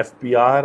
FPR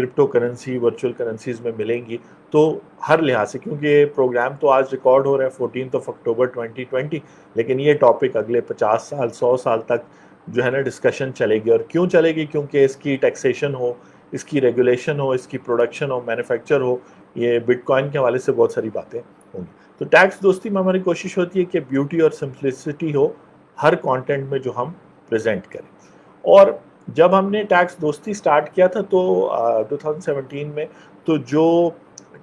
crypto currency virtual currencies میں ملیں گی. تو ہر لحاظ سے، کیونکہ یہ پروگرام تو آج ریکارڈ ہو رہا ہے 14 اکتوبر 2020، لیکن یہ ٹاپک اگلے 50 سال 100 سال تک جو ہے نا ڈسکشن چلے گی. اور کیوں چلے گی؟ کیونکہ اس کی ٹیکسیشن ہو، اس کی ریگولیشن ہو، اس کی پروڈکشن ہو، مینوفیکچر ہو، یہ بٹ کوائن کے حوالے سے بہت ساری باتیں ہوں گی. تو ٹیکس دوستی میں ہماری کوشش ہوتی ہے کہ بیوٹی اور سمپلسٹی ہو ہر کانٹینٹ میں جو ہم پریزنٹ کریں. اور جب ہم نے ٹیکس دوستی سٹارٹ کیا تھا تو 2017 میں، تو جو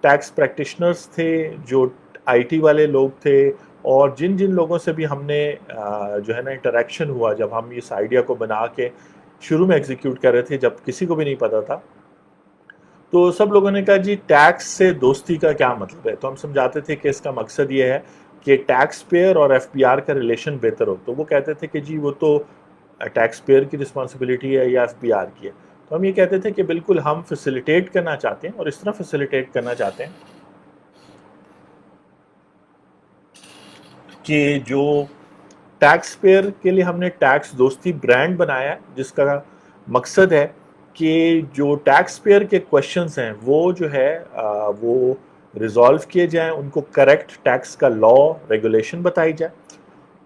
ٹیکس پریکٹیشنرز تھے، جو آئی ٹی والے لوگ تھے، اور جن لوگوں سے بھی ہم نے جو ہے نا انٹریکشن ہوا جب ہم اس آئیڈیا کو بنا کے شروع میں ایگزیکیوٹ کر رہے تھے، جب کسی کو بھی نہیں پتا تھا، تو سب لوگوں نے کہا جی ٹیکس سے دوستی کا کیا مطلب ہے. تو ہم سمجھاتے تھے کہ اس کا مقصد یہ ہے کہ ٹیکس پیئر اور ایف بی آر کا ریلیشن بہتر ہو. تو وہ کہتے تھے کہ جی وہ تو ٹیکس پیئر کی رسپانسبلٹی ہے یا ایف بی آر کی ہے. تو ہم یہ کہتے تھے کہ بالکل ہم فیسیلیٹیٹ کرنا چاہتے ہیں، اور اس طرح فیسیلیٹیٹ کرنا چاہتے ہیں کہ جو ٹیکس پیئر کے لیے ہم نے ٹیکس دوستی برانڈ بنایا ہے، جس کا مقصد ہے کہ جو ٹیکس پیئر کے کوشچنز ہیں وہ جو ہے وہ ریزالو کیے جائیں، ان کو کریکٹ ٹیکس کا لا ریگولیشن بتائی جائے،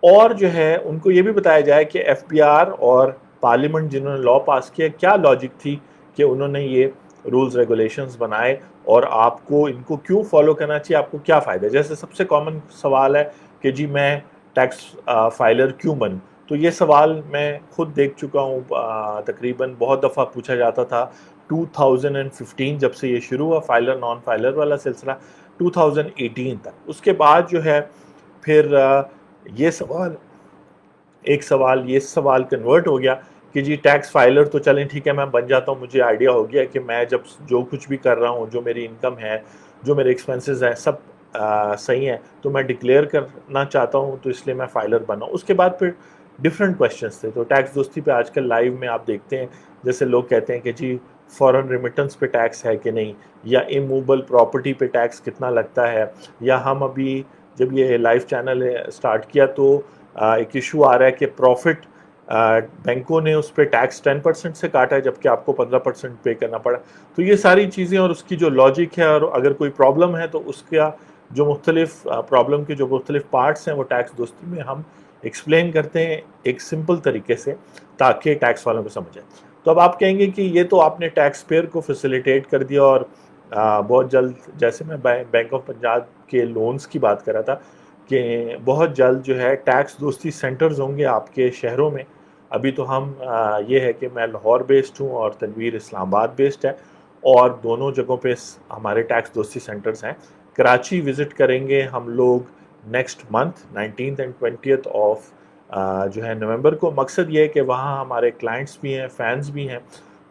اور جو ہے ان کو یہ بھی بتایا جائے کہ ایف بی آر اور پارلیمنٹ جنہوں نے لا پاس کیا، کیا لاجک تھی کہ انہوں نے یہ رولز ریگولیشنز بنائے، اور آپ کو ان کو کیوں فالو کرنا چاہیے، آپ کو کیا فائدہ ہے. جیسے سب سے کامن سوال ہے کہ جی میں ٹیکس فائلر کیوں بنوں. تو یہ سوال میں خود دیکھ چکا ہوں، تقریباً بہت دفعہ پوچھا جاتا تھا. 2015 جب سے یہ شروع ہوا فائلر نان فائلر والا سلسلہ، 2018 تک. اس کے بعد جو ہے پھر یہ سوال یہ سوال کنورٹ ہو گیا کہ جی ٹیکس فائلر تو چلیں ٹھیک ہے، میں بن جاتا ہوں، مجھے آئیڈیا ہو گیا کہ میں جب جو کچھ بھی کر رہا ہوں، جو میری انکم ہے، جو میرے ایکسپنسز ہیں، سب صحیح ہیں، تو میں ڈکلیئر کرنا چاہتا ہوں، تو اس لیے میں فائلر بنا. اس کے بعد پھر ڈفرینٹ کوشچنس تھے. تو ٹیکس دوستی پہ آج کل لائیو میں آپ دیکھتے ہیں جیسے لوگ کہتے ہیں کہ جی فورن ریمیٹنس پہ ٹیکس ہے کہ نہیں، یا اموویبل پراپرٹی پہ ٹیکس کتنا لگتا ہے. یا ہم ابھی جب یہ لائیو چینل سٹارٹ کیا تو ایک ایشو آ رہا ہے کہ پروفٹ بینکوں نے اس پہ ٹیکس 10% سے کاٹا ہے، جبکہ آپ کو 15% پے کرنا پڑا. تو یہ ساری چیزیں اور اس کی جو لاجک ہے، اور اگر کوئی پرابلم ہے تو اس کا جو مختلف پرابلم کے جو مختلف پارٹس ہیں وہ ٹیکس دوستی میں ہم ایکسپلین کرتے ہیں ایک سمپل طریقے سے، تاکہ ٹیکس والوں کو سمجھ آئے. تو اب آپ کہیں گے کہ یہ تو آپ نے ٹیکس پیئر کو فیسیلیٹیٹ کر دیا، اور بہت جلد، جیسے میں بینک آف پنجاب کے لونز کی بات کر رہا تھا، کہ بہت جلد جو ہے ٹیکس دوستی سینٹرز ہوں گے آپ کے شہروں میں. ابھی تو ہم یہ ہے کہ میں لاہور بیسڈ ہوں اور تنویر اسلام آباد بیسڈ ہے، اور دونوں جگہوں پہ ہمارے ٹیکس دوستی سینٹرز ہیں. کراچی وزٹ کریں گے ہم لوگ نیکسٹ منتھ 19 اینڈ 20 آف جو ہے نومبر کو. مقصد یہ ہے کہ وہاں ہمارے کلائنٹس بھی ہیں، فینس بھی ہیں،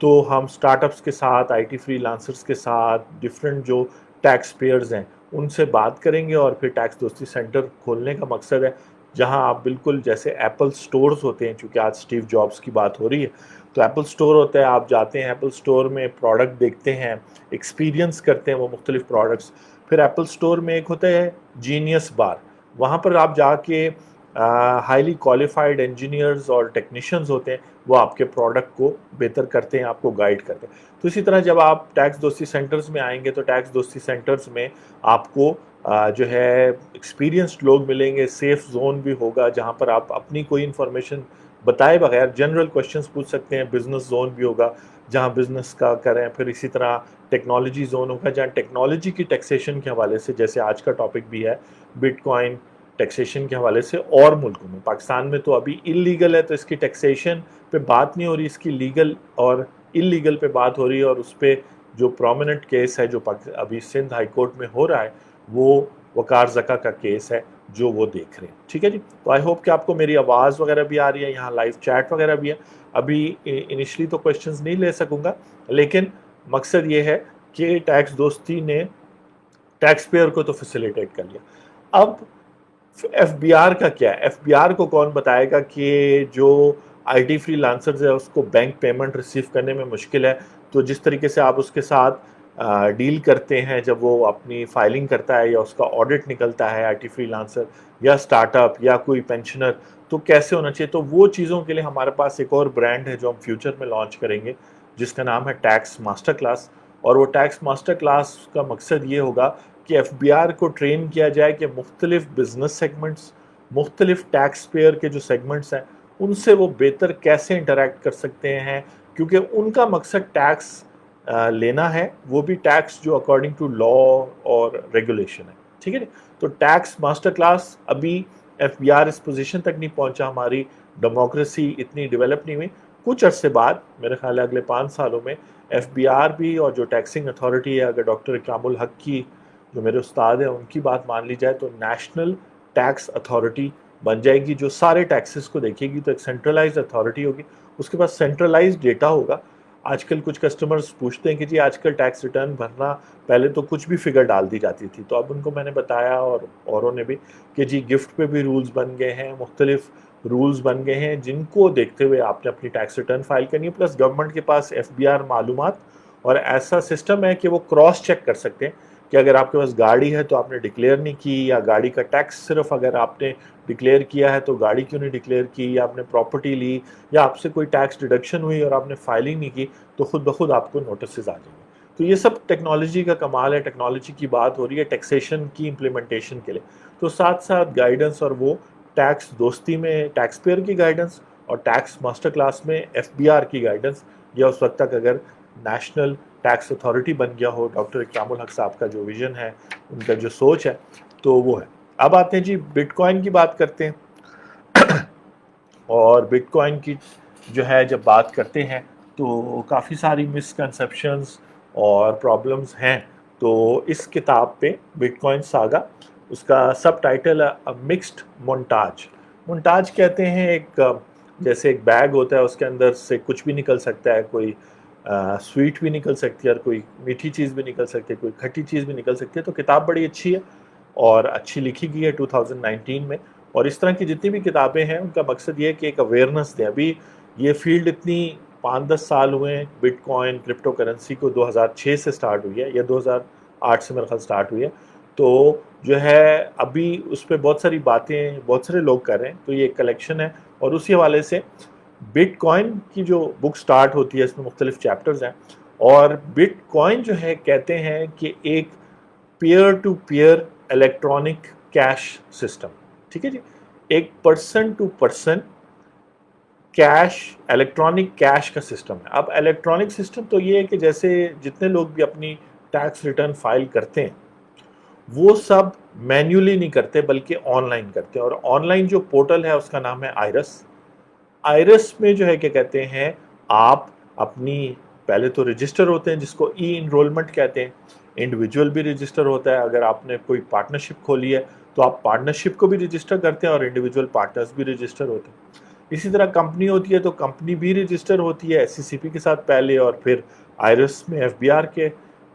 تو ہم سٹارٹ اپس کے ساتھ، آئی ٹی فری لانسرز کے ساتھ، ڈفرینٹ جو ٹیکس پیئرز ہیں ان سے بات کریں گے. اور پھر ٹیکس دوستی سینٹر کھولنے کا مقصد ہے جہاں آپ بالکل جیسے ایپل سٹورز ہوتے ہیں، چونکہ آج اسٹیو جابس کی بات ہو رہی ہے، تو ایپل سٹور ہوتا ہے، آپ جاتے ہیں ایپل سٹور میں پروڈکٹ دیکھتے ہیں، ایکسپیرینس کرتے ہیں وہ مختلف پروڈکٹس. پھر ایپل سٹور میں ایک ہوتا ہے جینیس بار، وہاں پر آپ جا کے ہائیلی کوالیفائڈ انجینئرز اور ٹیکنیشینز ہوتے ہیں، وہ آپ کے پروڈکٹ کو بہتر کرتے ہیں، آپ کو گائیڈ کرتے ہیں. تو اسی طرح جب آپ ٹیکس دوستی سینٹرز میں آئیں گے تو ٹیکس دوستی سینٹرز میں آپ کو جو ہے ایکسپیرینسڈ لوگ ملیں گے، سیف زون بھی ہوگا جہاں پر آپ اپنی کوئی انفارمیشن بتائے بغیر جنرل کوشچنس پوچھ سکتے ہیں. بزنس زون بھی ہوگا جہاں بزنس کا کریں. پھر اسی طرح ٹیکنالوجی زون ہوگا جہاں ٹیکنالوجی کی ٹیکسیشن کے حوالے سے، جیسے آج کا ٹاپک بھی ہے بٹ کوائن ٹیکسیشن کے حوالے سے. اور ملکوں میں، پاکستان میں تو ابھی انلیگل ہے، تو اس کی ٹیکسیشن پہ بات نہیں ہو رہی، اس کی لیگل اور انلیگل پہ بات ہو رہی ہے. اور اس پہ جو پرومیننٹ کیس ہے جو ابھی سندھ ہائی کورٹ میں ہو رہا ہے، وہ وقار زکا کا کیس ہے جو وہ دیکھ رہے ہیں. ٹھیک ہے جی. تو آئی ہوپ کہ آپ کو میری آواز وغیرہ بھی آ رہی ہے، یہاں لائیو چیٹ وغیرہ بھی ہے. ابھی انیشلی تو کویشچنز نہیں لے سکوں گا، لیکن مقصد یہ ہے کہ ٹیکس دوستی نے ٹیکس پیئر کو تو فیسیلیٹیٹ کر لیا. اب ایف بی آر کا کیا ہے؟ ایف بی آر کو کون بتائے گا کہ جو آئی ٹی فری لانسرز ہے اس کو بینک پیمنٹ ریسیو کرنے میں مشکل ہے. تو جس طریقے سے آپ اس کے ساتھ ڈیل کرتے ہیں جب وہ اپنی فائلنگ کرتا ہے یا اس کا آڈٹ نکلتا ہے، آئی ٹی فری لانسر یا اسٹارٹ اپ یا کوئی پینشنر، تو کیسے ہونا چاہیے. تو وہ چیزوں کے لیے ہمارے پاس ایک اور برانڈ ہے جو ہم فیوچر میں لانچ کریں گے، جس کا نام ہے ٹیکس ماسٹر کلاس. اور وہ ٹیکس ماسٹر کلاس کا مقصد یہ ہوگا کہ ایف بی آر کو ٹرین کیا جائے کہ مختلف بزنس سیگمنٹس، مختلف ٹیکس پیئر کے جو سیگمنٹس ہیں ان سے وہ بہتر کیسے انٹریکٹ کر سکتے ہیں، کیونکہ ان کا مقصد ٹیکس لینا ہے، وہ بھی ٹیکس جو اکارڈنگ ٹو لا اور ریگولیشن ہے، ٹھیک ہے۔ تو ٹیکس ماسٹر کلاس ابھی ایف بی آر اس پوزیشن تک نہیں پہنچا، ہماری ڈیموکریسی اتنی ڈیولپ نہیں ہوئی، کچھ عرصے بعد میرے خیال ہے اگلے 5 سالوں میں ایف بی آر بھی، اور جو ٹیکسنگ اتھارٹی ہے، اگر ڈاکٹر اکرام الحق کی جو میرے استاد ہیں ان کی بات مان لی جائے تو نیشنل ٹیکس اتھارٹی بن جائے گی، جو سارے ٹیکسز کو دیکھے گی۔ تو ایک سینٹرلائز اتھارٹی ہوگی، اس کے پاس سینٹرلائز ڈیٹا ہوگا۔ آج کل کچھ کسٹمرز پوچھتے ہیں کہ جی آج کل ٹیکس ریٹرن بھرنا، پہلے تو کچھ بھی فگر ڈال دی جاتی تھی، تو اب ان کو میں نے بتایا اور اوروں نے بھی کہ جی گفٹ پہ بھی رولز بن گئے ہیں، مختلف رولز بن گئے ہیں جن کو دیکھتے ہوئے آپ نے اپنی ٹیکس ریٹرن فائل کرنی ہے، پلس گورنمنٹ کے پاس ایف بی آر معلومات اور ایسا سسٹم ہے کہ وہ کراس چیک کر سکتے ہیں کہ اگر آپ کے پاس گاڑی ہے تو آپ نے ڈکلیئر نہیں کی، یا گاڑی کا ٹیکس صرف اگر آپ نے ڈکلیئر کیا ہے تو گاڑی کیوں نہیں ڈکلیئر کی، یا آپ نے پراپرٹی لی یا آپ سے کوئی ٹیکس ڈیڈکشن ہوئی اور آپ نے فائلنگ نہیں کی تو خود بخود آپ کو نوٹسز آ جائیں گے۔ تو یہ سب ٹیکنالوجی کا کمال ہے، ٹیکنالوجی کی بات ہو رہی ہے ٹیکسیشن کی امپلیمنٹیشن کے لیے، تو ساتھ ساتھ گائیڈنس، اور وہ ٹیکس دوستی میں ٹیکس پیئر کی گائیڈنس اور ٹیکس ماسٹر کلاس میں ایف بی آر کی گائیڈنس، یا اس وقت تک اگر نیشنل ٹیکس اتھارٹی بن گیا ہو، ڈاکٹر اکرام الحق صاحب کا جو ویژن ہے، ان کا جو سوچ ہے، تو وہ ہے۔ اب آتے ہیں جی بٹ کوائن کی بات کرتے ہیں، اور بٹ کوائن کی جو ہے جب بات کرتے ہیں تو کافی ساری مسکنسیپشنز اور پرابلمز ہیں۔ تو اس کتاب پہ بٹ کوائن ساگا، اس کا سب ٹائٹل ہے مکسڈ مونٹاج۔ مونٹاج کہتے ہیں ایک جیسے ایک بیگ ہوتا ہے، اس کے اندر سے کچھ بھی نکل سکتا ہے، کوئی سویٹ بھی نکل سکتی ہے اور کوئی میٹھی چیز بھی نکل سکتی ہے، کوئی کھٹی چیز بھی نکل سکتی ہے۔ تو کتاب بڑی اچھی ہے اور اچھی لکھی گئی ہے 2019 میں، اور اس طرح کی جتنی بھی کتابیں ہیں ان کا مقصد یہ ہے کہ ایک اویئرنیس دیں۔ ابھی یہ فیلڈ اتنی 5-10 سال ہوئے ہیں، بٹ کوائن کرپٹو کرنسی کو 2006 سے سٹارٹ ہوئی ہے، یا 2008 سے میرے خیال سٹارٹ ہوئی ہے، تو جو ہے ابھی اس پہ بہت ساری باتیں بہت سارے لوگ کر رہے ہیں، تو یہ ایک کلیکشن ہے۔ اور اسی حوالے سے بٹ کوائن کی جو بک سٹارٹ ہوتی ہے اس میں مختلف چیپٹرز ہیں، اور بٹ کوائن جو ہے کہتے ہیں کہ ایک peer to peer electronic cash system, ٹھیک ہے جی، ایک person to person cash, electronic cash کا سسٹم ہے۔ اب الیکٹرانک سسٹم تو یہ ہے کہ جیسے جتنے لوگ بھی اپنی ٹیکس ریٹرن فائل کرتے ہیں وہ سب مینولی نہیں کرتے بلکہ آن لائن کرتے ہیں، اور آن لائن جو پورٹل ہے اس کا نام ہے آئرس۔ آئرس میں جو ہے کہ کہتے ہیں آپ اپنی پہلے تو رجسٹر ہوتے ہیں جس کو ای انرولمنٹ کہتے ہیں، انڈیویجول بھی رجسٹر ہوتا ہے، اگر آپ نے کوئی پارٹنرشپ کھولی ہے تو آپ پارٹنرشپ کو بھی رجسٹر کرتے ہیں اور انڈیویجول پارٹنرز بھی رجسٹر ہوتے ہیں۔ اسی طرح کمپنی ہوتی ہے تو کمپنی بھی رجسٹر ہوتی ہے ایس سی سی پی کے ساتھ پہلے، اور پھر آئرس میں ایف بی آر کے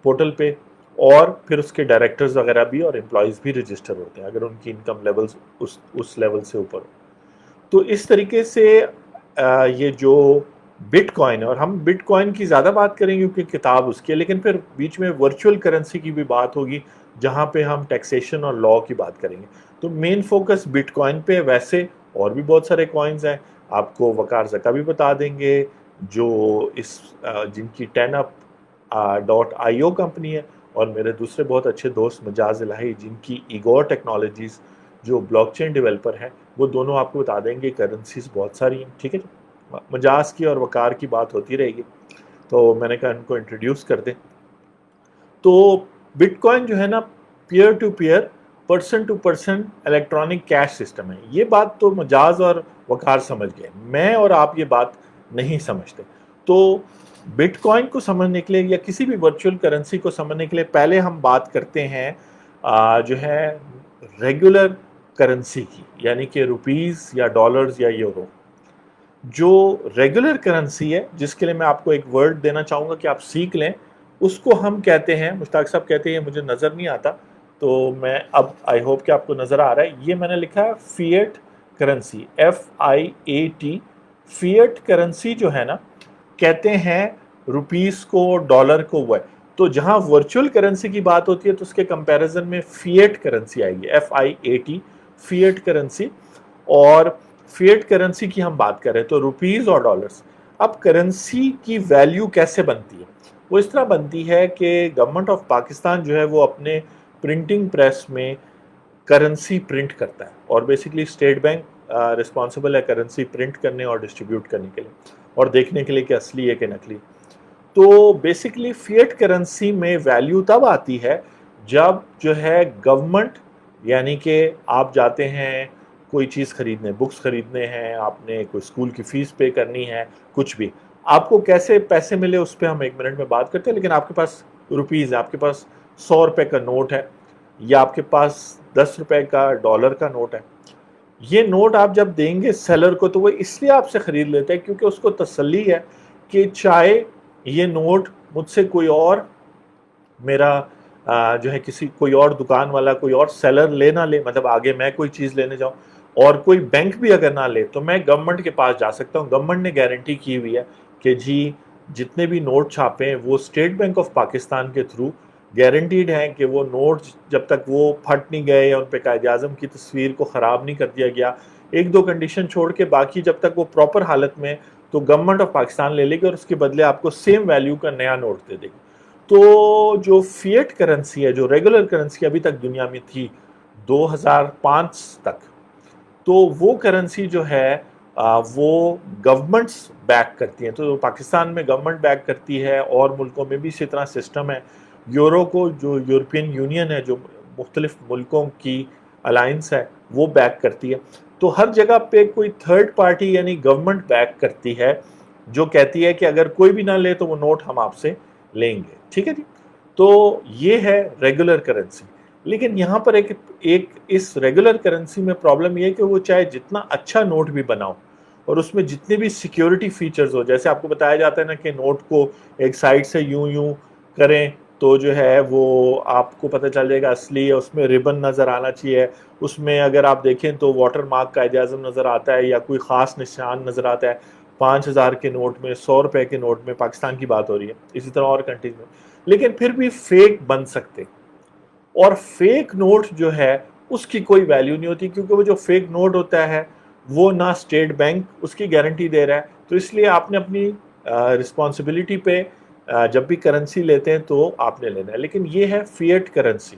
پورٹل پہ، اور پھر اس کے ڈائریکٹرز وغیرہ بھی اور امپلائیز بھی رجسٹر ہوتے ہیں اگر ان کی انکم لیولز اس لیول سے اوپر ہو۔ تو اس طریقے سے یہ جو بٹ کوائن ہے، اور ہم بٹ کوائن کی زیادہ بات کریں گے کیونکہ کتاب اس کی ہے، لیکن پھر بیچ میں ورچوئل کرنسی کی بھی بات ہوگی جہاں پہ ہم ٹیکسیشن اور لا کی بات کریں گے۔ تو مین فوکس بٹ کوائن پہ، ویسے اور بھی بہت سارے کوائنز ہیں، آپ کو وقار زکا بھی بتا دیں گے جو اس جن کی 10up.io کمپنی ہے، اور میرے دوسرے بہت اچھے دوست مجاز الہی جن کی ایگور ٹیکنالوجیز جو بلاک چین ڈیولپر ہیں، وہ دونوں آپ کو بتا دیں گے کرنسیز بہت ساری ہیں، ٹھیک ہے جی۔ مجاز کی اور وقار کی بات ہوتی رہے گی، تو میں نے کہا ان کو انٹروڈیوس کر دیں۔ تو بٹ کوائن جو ہے نا peer to peer, person to person electronic cash system ہے۔ یہ بات تو مجاز اور وقار سمجھ گئے، میں اور آپ یہ بات نہیں سمجھتے۔ تو بٹ کوائن کو سمجھنے کے لیے یا کسی بھی ورچوئل کرنسی کو سمجھنے کے لیے پہلے ہم بات کرتے ہیں جو ہے ریگولر کرنسی کی، یعنی کہ روپیز یا ڈالرز یا یورو۔ جو ریگولر کرنسی ہے جس کے لیے میں آپ کو ایک ورڈ دینا چاہوں گا کہ آپ سیکھ لیں، اس کو ہم کہتے ہیں، مشتاق صاحب کہتے ہیں مجھے نظر نہیں آتا تو میں اب آئی ہوپ کہ آپ کو نظر آ رہا ہے، یہ میں نے لکھا ہے fiat currency, FIAT۔ Fiat currency جو ہے نا کہتے ہیں روپیز کو، ڈالر کو، وہ ہے۔ تو جہاں ورچوئل کرنسی کی بات ہوتی ہے تو اس کے کمپیریزن میں فیٹ کرنسی آئے گی، FIAT، فیٹ کرنسی۔ اور فیٹ کرنسی کی ہم بات کر رہے ہیں تو روپیز اور ڈالرز۔ اب کرنسی کی ویلیو کیسے بنتی ہے؟ وہ اس طرح بنتی ہے کہ گورنمنٹ آف پاکستان جو ہے وہ اپنے پرنٹنگ پریس میں کرنسی پرنٹ کرتا ہے، اور بیسیکلی اسٹیٹ بینک رسپانسبل ہے کرنسی پرنٹ کرنے اور ڈسٹریبیوٹ کرنے کے لیے اور دیکھنے کے لیے کہ اصلی ہے کہ نقلی۔ تو بیسیکلی فیٹ کرنسی میں ویلیو تب آتی ہے جب جو ہے گورنمنٹ، یعنی کہ آپ جاتے ہیں کوئی چیز خریدنے، بکس خریدنے ہیں، آپ نے کوئی اسکول کی فیس پے کرنی ہے، کچھ بھی، آپ کو کیسے پیسے ملے اس پہ ہم 1 منٹ میں بات کرتے ہیں، لیکن آپ کے پاس روپیز ہے، آپ کے پاس 100 روپے کا نوٹ ہے، یا آپ کے پاس 10 روپے کا ڈالر کا نوٹ ہے۔ یہ نوٹ آپ جب دیں گے سیلر کو تو وہ اس لیے آپ سے خرید لیتے ہیں کیونکہ اس کو تسلی ہے کہ چاہے یہ نوٹ مجھ سے کوئی اور میرا جو ہے کسی کوئی اور دکان والا، کوئی اور سیلر لے نہ لے، مطلب آگے میں کوئی چیز لینے جاؤں اور کوئی بینک بھی اگر نہ لے تو میں گورنمنٹ کے پاس جا سکتا ہوں۔ گورنمنٹ نے گارنٹی کی ہوئی ہے کہ جی جتنے بھی نوٹ چھاپے ہیں وہ اسٹیٹ بینک آف پاکستان کے تھرو گارنٹیڈ ہیں کہ وہ نوٹ جب تک وہ پھٹ نہیں گئے یا ان پہ قائد اعظم کی تصویر کو خراب نہیں کر دیا گیا، 1-2 کنڈیشن چھوڑ کے باقی جب تک وہ پراپر حالت میں، تو گورنمنٹ آف پاکستان لے لے گی اور اس کے بدلے آپ کو سیم ویلیو کا نیا نوٹ دے دے گی۔ تو جو فیٹ کرنسی ہے، جو ریگولر کرنسی ابھی تک دنیا میں تھی 2005 تک، تو وہ کرنسی جو ہے وہ گورنمنٹس بیک کرتی ہیں۔ تو پاکستان میں گورنمنٹ بیک کرتی ہے، اور ملکوں میں بھی اسی طرح سسٹم ہے۔ یورو کو جو یورپین یونین ہے، جو مختلف ملکوں کی الائنس ہے، وہ بیک کرتی ہے۔ تو ہر جگہ پہ کوئی تھرڈ پارٹی یعنی گورنمنٹ بیک کرتی ہے، جو کہتی ہے کہ اگر کوئی بھی نہ لے تو وہ نوٹ ہم آپ سے لیں گے، ٹھیک ہے جی۔ تو یہ ہے ریگولر کرنسی۔ لیکن یہاں پر ایک اس ریگولر کرنسی میں پرابلم یہ ہے کہ وہ چاہے جتنا اچھا نوٹ بھی بناؤ اور اس میں جتنے بھی سیکیورٹی فیچرز ہو، جیسے آپ کو بتایا جاتا ہے نا کہ نوٹ کو ایک سائڈ سے یوں یوں کریں تو جو ہے وہ آپ کو پتہ چل جائے گا اصلی ہے، اس میں ریبن نظر آنا چاہیے، اس میں اگر آپ دیکھیں تو واٹر مارک قائد اعظم نظر آتا ہے یا کوئی خاص نشان نظر آتا ہے۔ 5000 کے نوٹ میں، 100 روپے کے نوٹ میں، پاکستان کی بات ہو رہی ہے، اسی طرح اور کنٹریز میں، لیکن پھر بھی فیک بن سکتے، اور فیک نوٹ جو ہے اس کی کوئی ویلیو نہیں ہوتی، کیونکہ وہ جو فیک نوٹ ہوتا ہے وہ نہ اسٹیٹ بینک اس کی گارنٹی دے رہا ہے۔ تو اس لیے آپ نے اپنی رسپانسبلٹی پہ جب بھی کرنسی لیتے ہیں تو آپ نے لینا ہے۔ لیکن یہ ہے فیٹ کرنسی۔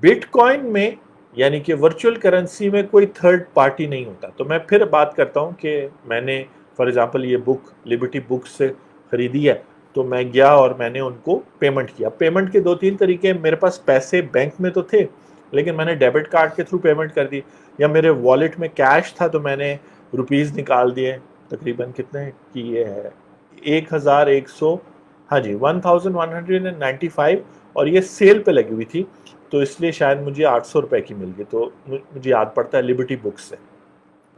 بٹ کوائن میں یعنی کہ ورچوئل کرنسی میں کوئی تھرڈ پارٹی نہیں ہوتا۔ تو میں پھر بات کرتا ہوں کہ میں نے فار ایگزامپل یہ بک لبرٹی بکس سے خریدی ہے، تو میں گیا اور میں نے ان کو پیمنٹ کیا۔ پیمنٹ کے 2-3 طریقے، میرے پاس پیسے بینک میں تو تھے لیکن میں نے ڈیبٹ کارڈ کے تھرو پیمنٹ کر دی، یا میرے والیٹ میں کیش تھا تو میں نے روپیز نکال دیے، تقریباً کتنے کی یہ ہے 1100، ہاں جی 1195، اور یہ سیل پہ لگی ہوئی تھی تو اس لیے شاید مجھے 800 روپے کی مل گئی۔ تو مجھے یاد پڑتا ہے لبرٹی بکس سے،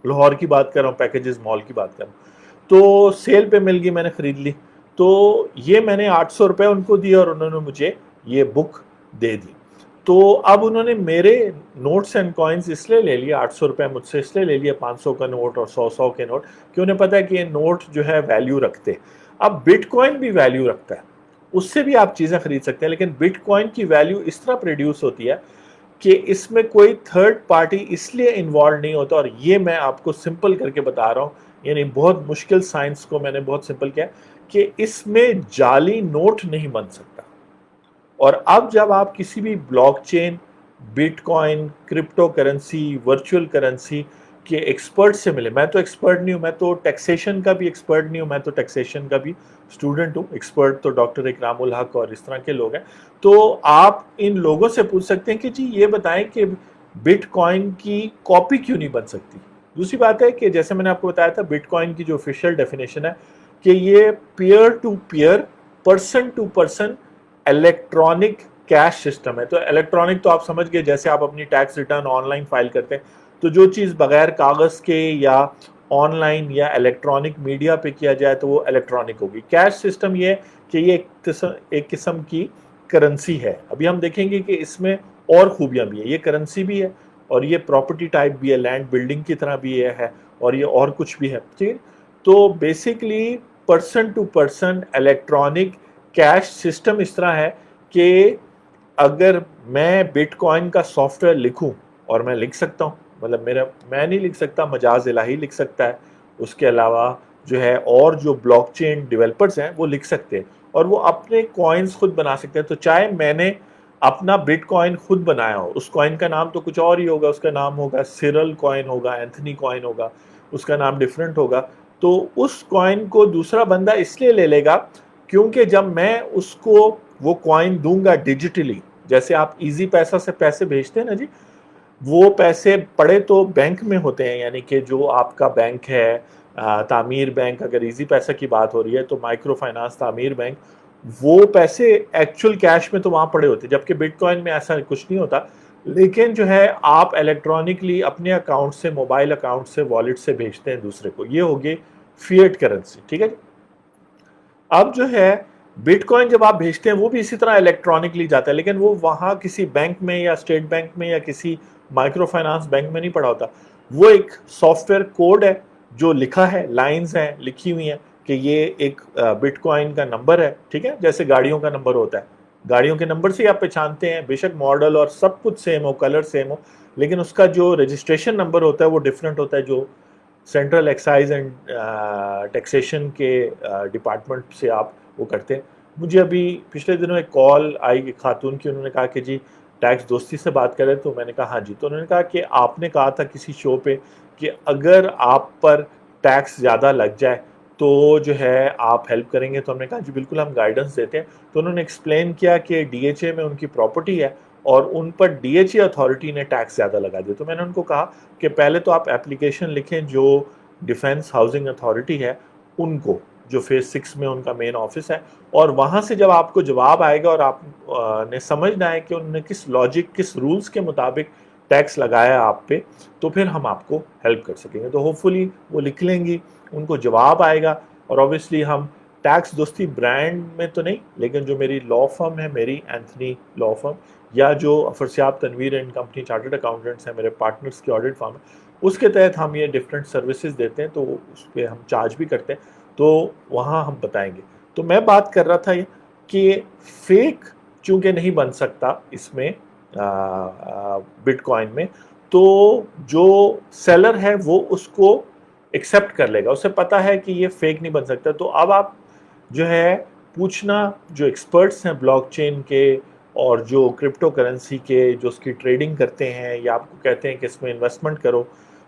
لاہور کی بات کر رہا ہوں، پیکیجز مال کی بات کر رہا ہوں، تو سیل پہ مل گئی، میں نے خرید لی۔ تو یہ میں نے 800 روپے ان کو دیے اور انہوں نے مجھے یہ بک دے دی۔ تو اب انہوں نے میرے نوٹس اینڈ کوائنز اس لیے لے لیا، 800 روپے مجھ سے اس لیے لے لیا، 500 کا نوٹ اور 100 کے نوٹ، کہ انہیں پتا ہے کہ یہ نوٹ جو ہے ویلیو رکھتے۔ اب بٹ کوائن بھی ویلیو رکھتا ہے، اس سے بھی آپ چیزیں خرید سکتے ہیں، لیکن بٹ کوائن کی ویلیو اس طرح پروڈیوس ہوتی ہے کہ اس میں کوئی تھرڈ پارٹی اس لیے انوالو نہیں ہوتا، اور یہ میں آپ کو سمپل کر کے بتا رہا ہوں، یعنی بہت مشکل سائنس کو میں نے بہت سمپل کیا کہ اس میں جعلی نوٹ نہیں بن سکتا۔ اور اب جب آپ کسی بھی blockchain, bitcoin, crypto currency, virtual currency کے ایکسپرٹ سے ملے، میں تو ایکسپرٹ نہیں ہوں، میں تو ٹیکسیشن کا بھی ایکسپرٹ نہیں ہوں، میں تو ٹیکسیشن کا بھی اسٹوڈنٹ ہوں، ایکسپرٹ تو ڈاکٹر اکرام الحق اور اس طرح کے لوگ ہیں۔ تو آپ ان لوگوں سے پوچھ سکتے ہیں کہ جی یہ بتائیں کہ بٹ کوائن کی کاپی کیوں نہیں بن سکتی۔ دوسری بات ہے کہ جیسے میں نے آپ کو بتایا تھا بٹ کوائن کی جو آفیشیل ڈیفینیشن ہے کہ یہ peer to peer, person to person electronic cash system ہے۔ تو الیکٹرانک تو آپ سمجھ گئے، جیسے آپ اپنی tax return online file کرتے ہیں تو جو چیز بغیر کاغذ کے یا آن لائن یا الیکٹرانک میڈیا پہ کیا جائے تو وہ الیکٹرانک ہوگی۔ کیش سسٹم یہ کہ یہ ایک قسم کی کرنسی ہے۔ ابھی ہم دیکھیں گے کہ اس میں اور خوبیاں بھی ہیں، یہ کرنسی بھی ہے اور یہ پراپرٹی ٹائپ بھی ہے، لینڈ بلڈنگ کی طرح بھی یہ ہے، اور یہ اور کچھ بھی ہے، ٹھیک ہے۔ تو basically person to person electronic cash system اس طرح ہے کہ اگر میں بٹ کوائن کا سافٹ ویئر لکھوں، اور میں لکھ سکتا ہوں، مطلب میں نہیں لکھ سکتا، مجاز الہی لکھ سکتا ہے، اس کے علاوہ جو ہے اور جو بلاک چین ڈیولپرز ہیں وہ لکھ سکتے ہیں اور وہ اپنے کوائنز خود بنا سکتے ہیں. تو چاہے میں نے اپنا بٹ کوائن خود بنایا ہو, اس کوائن کا نام تو کچھ اور ہی ہوگا, اس کا نام ہوگا سیرل کوائن ہوگا, اینتھنی کوائن ہوگا, اس کا نام ڈیفرنٹ ہوگا. تو اس کوائن کو دوسرا بندہ اس لیے لے لے گا کیونکہ جب میں اس کو وہ کوائن دوں گا ڈیجیٹلی, جیسے آپ ایزی پیسہ سے پیسے بھیجتے ہیں نا جی, وہ پیسے پڑے تو بینک میں ہوتے ہیں, یعنی کہ جو آپ کا بینک ہے, تعمیر بینک, اگر ایزی پیسہ کی بات ہو رہی ہے تو مائکرو فائنانس تعمیر بینک, وہ پیسے ایکچول کیش میں تو وہاں پڑے ہوتے ہیں, جبکہ بٹ کوائن میں ایسا کچھ نہیں ہوتا. لیکن جو ہے آپ الیکٹرانکلی اپنے اکاؤنٹ سے, موبائل اکاؤنٹ سے, والیٹ سے بھیجتے ہیں دوسرے کو, یہ ہوگی فیٹ کرنسی. ٹھیک ہے جی. اب جو ہے بٹ کوائن جب آپ بھیجتے ہیں وہ بھی اسی طرح الیکٹرانکلی جاتا ہے, لیکن وہ وہاں کسی بینک میں یا اسٹیٹ بینک میں یا کسی مائکرو فائنانس بینک میں نہیں پڑا ہوتا. وہ ایک سافٹ ویئر کوڈ ہے جو لکھا ہے, لائنز ہیں لکھی ہوئی ہیں کہ یہ ایک بٹ کوائن کا نمبر ہے. ٹھیک ہے, جیسے گاڑیوں کا نمبر ہوتا ہے, گاڑیوں کے نمبر سے ہی آپ پہچانتے ہیں, بے شک ماڈل اور سب کچھ سیم ہو, کلر سیم ہو, لیکن اس کا جو رجسٹریشن نمبر ہوتا ہے وہ ڈفرینٹ ہوتا ہے, جو سینٹرل ایکسائز اینڈ ٹیکسیشن کے ڈپارٹمنٹ سے آپ وہ کرتے ہیں. مجھے ابھی پچھلے دنوں ایک کال آئی خاتون کی, انہوں نے کہا کہ جی ٹیکس دوستی سے بات کریں, تو میں نے کہا ہاں جی. تو انہوں نے کہا کہ آپ نے کہا تھا کسی شو پہ کہ اگر آپ پر ٹیکس زیادہ لگ جائے تو جو ہے آپ ہیلپ کریں گے. تو ہم نے کہا جی بالکل, ہم گائیڈنس دیتے ہیں. تو انہوں نے ایکسپلین کیا کہ ڈی ایچ اے میں ان کی پراپرٹی ہے اور ان پر ڈی ایچ اے اتھارٹی نے ٹیکس زیادہ لگا دیا. تو میں نے ان کو کہا کہ پہلے تو آپ اپلیکیشن لکھیں جو ڈیفنس ہاؤسنگ اتھارٹی ہے ان کو, جو فیز 6 میں ان کا مین آفس ہے, اور وہاں سے جب آپ کو جواب آئے گا اور آپ نے سمجھنا ہے کہ انہوں نے کس لاجک, کس رولز کے مطابق ٹیکس لگایا آپ پہ, تو پھر ہم آپ کو ہیلپ کر سکیں گے. تو ہوپ فلی وہ لکھ لیں گی, ان کو جواب آئے گا. اور اوبیسلی ہم ٹیکس دوستی برانڈ میں تو نہیں, لیکن جو میری لا فرم ہے, میری اینتھنی لا فرم, یا جو Afrasiab Tanvir and company chartered accountants ہیں, میرے پارٹنرز کی آڈٹ فرم ہے, اس کے تحت ہم یہ ڈفرینٹ سروسز دیتے ہیں, تو اس پہ ہم چارج بھی کرتے ہیں. تو وہاں ہم بتائیں گے. تو میں بات کر رہا تھا کہ فیک چونکہ نہیں بن سکتا اس میں بٹ کوائن میں, تو جو سیلر ہے وہ اس کو ایکسیپٹ کر لے گا, اسے پتا ہے کہ یہ فیک نہیں بن سکتا. تو اب آپ جو ہے پوچھنا جو ایکسپرٹس ہیں بلاک چین کے اور جو کرپٹو کرنسی کے, جو اس کی ٹریڈنگ کرتے ہیں یا آپ کو کہتے ہیں کہ اس میں انویسٹمنٹ کرو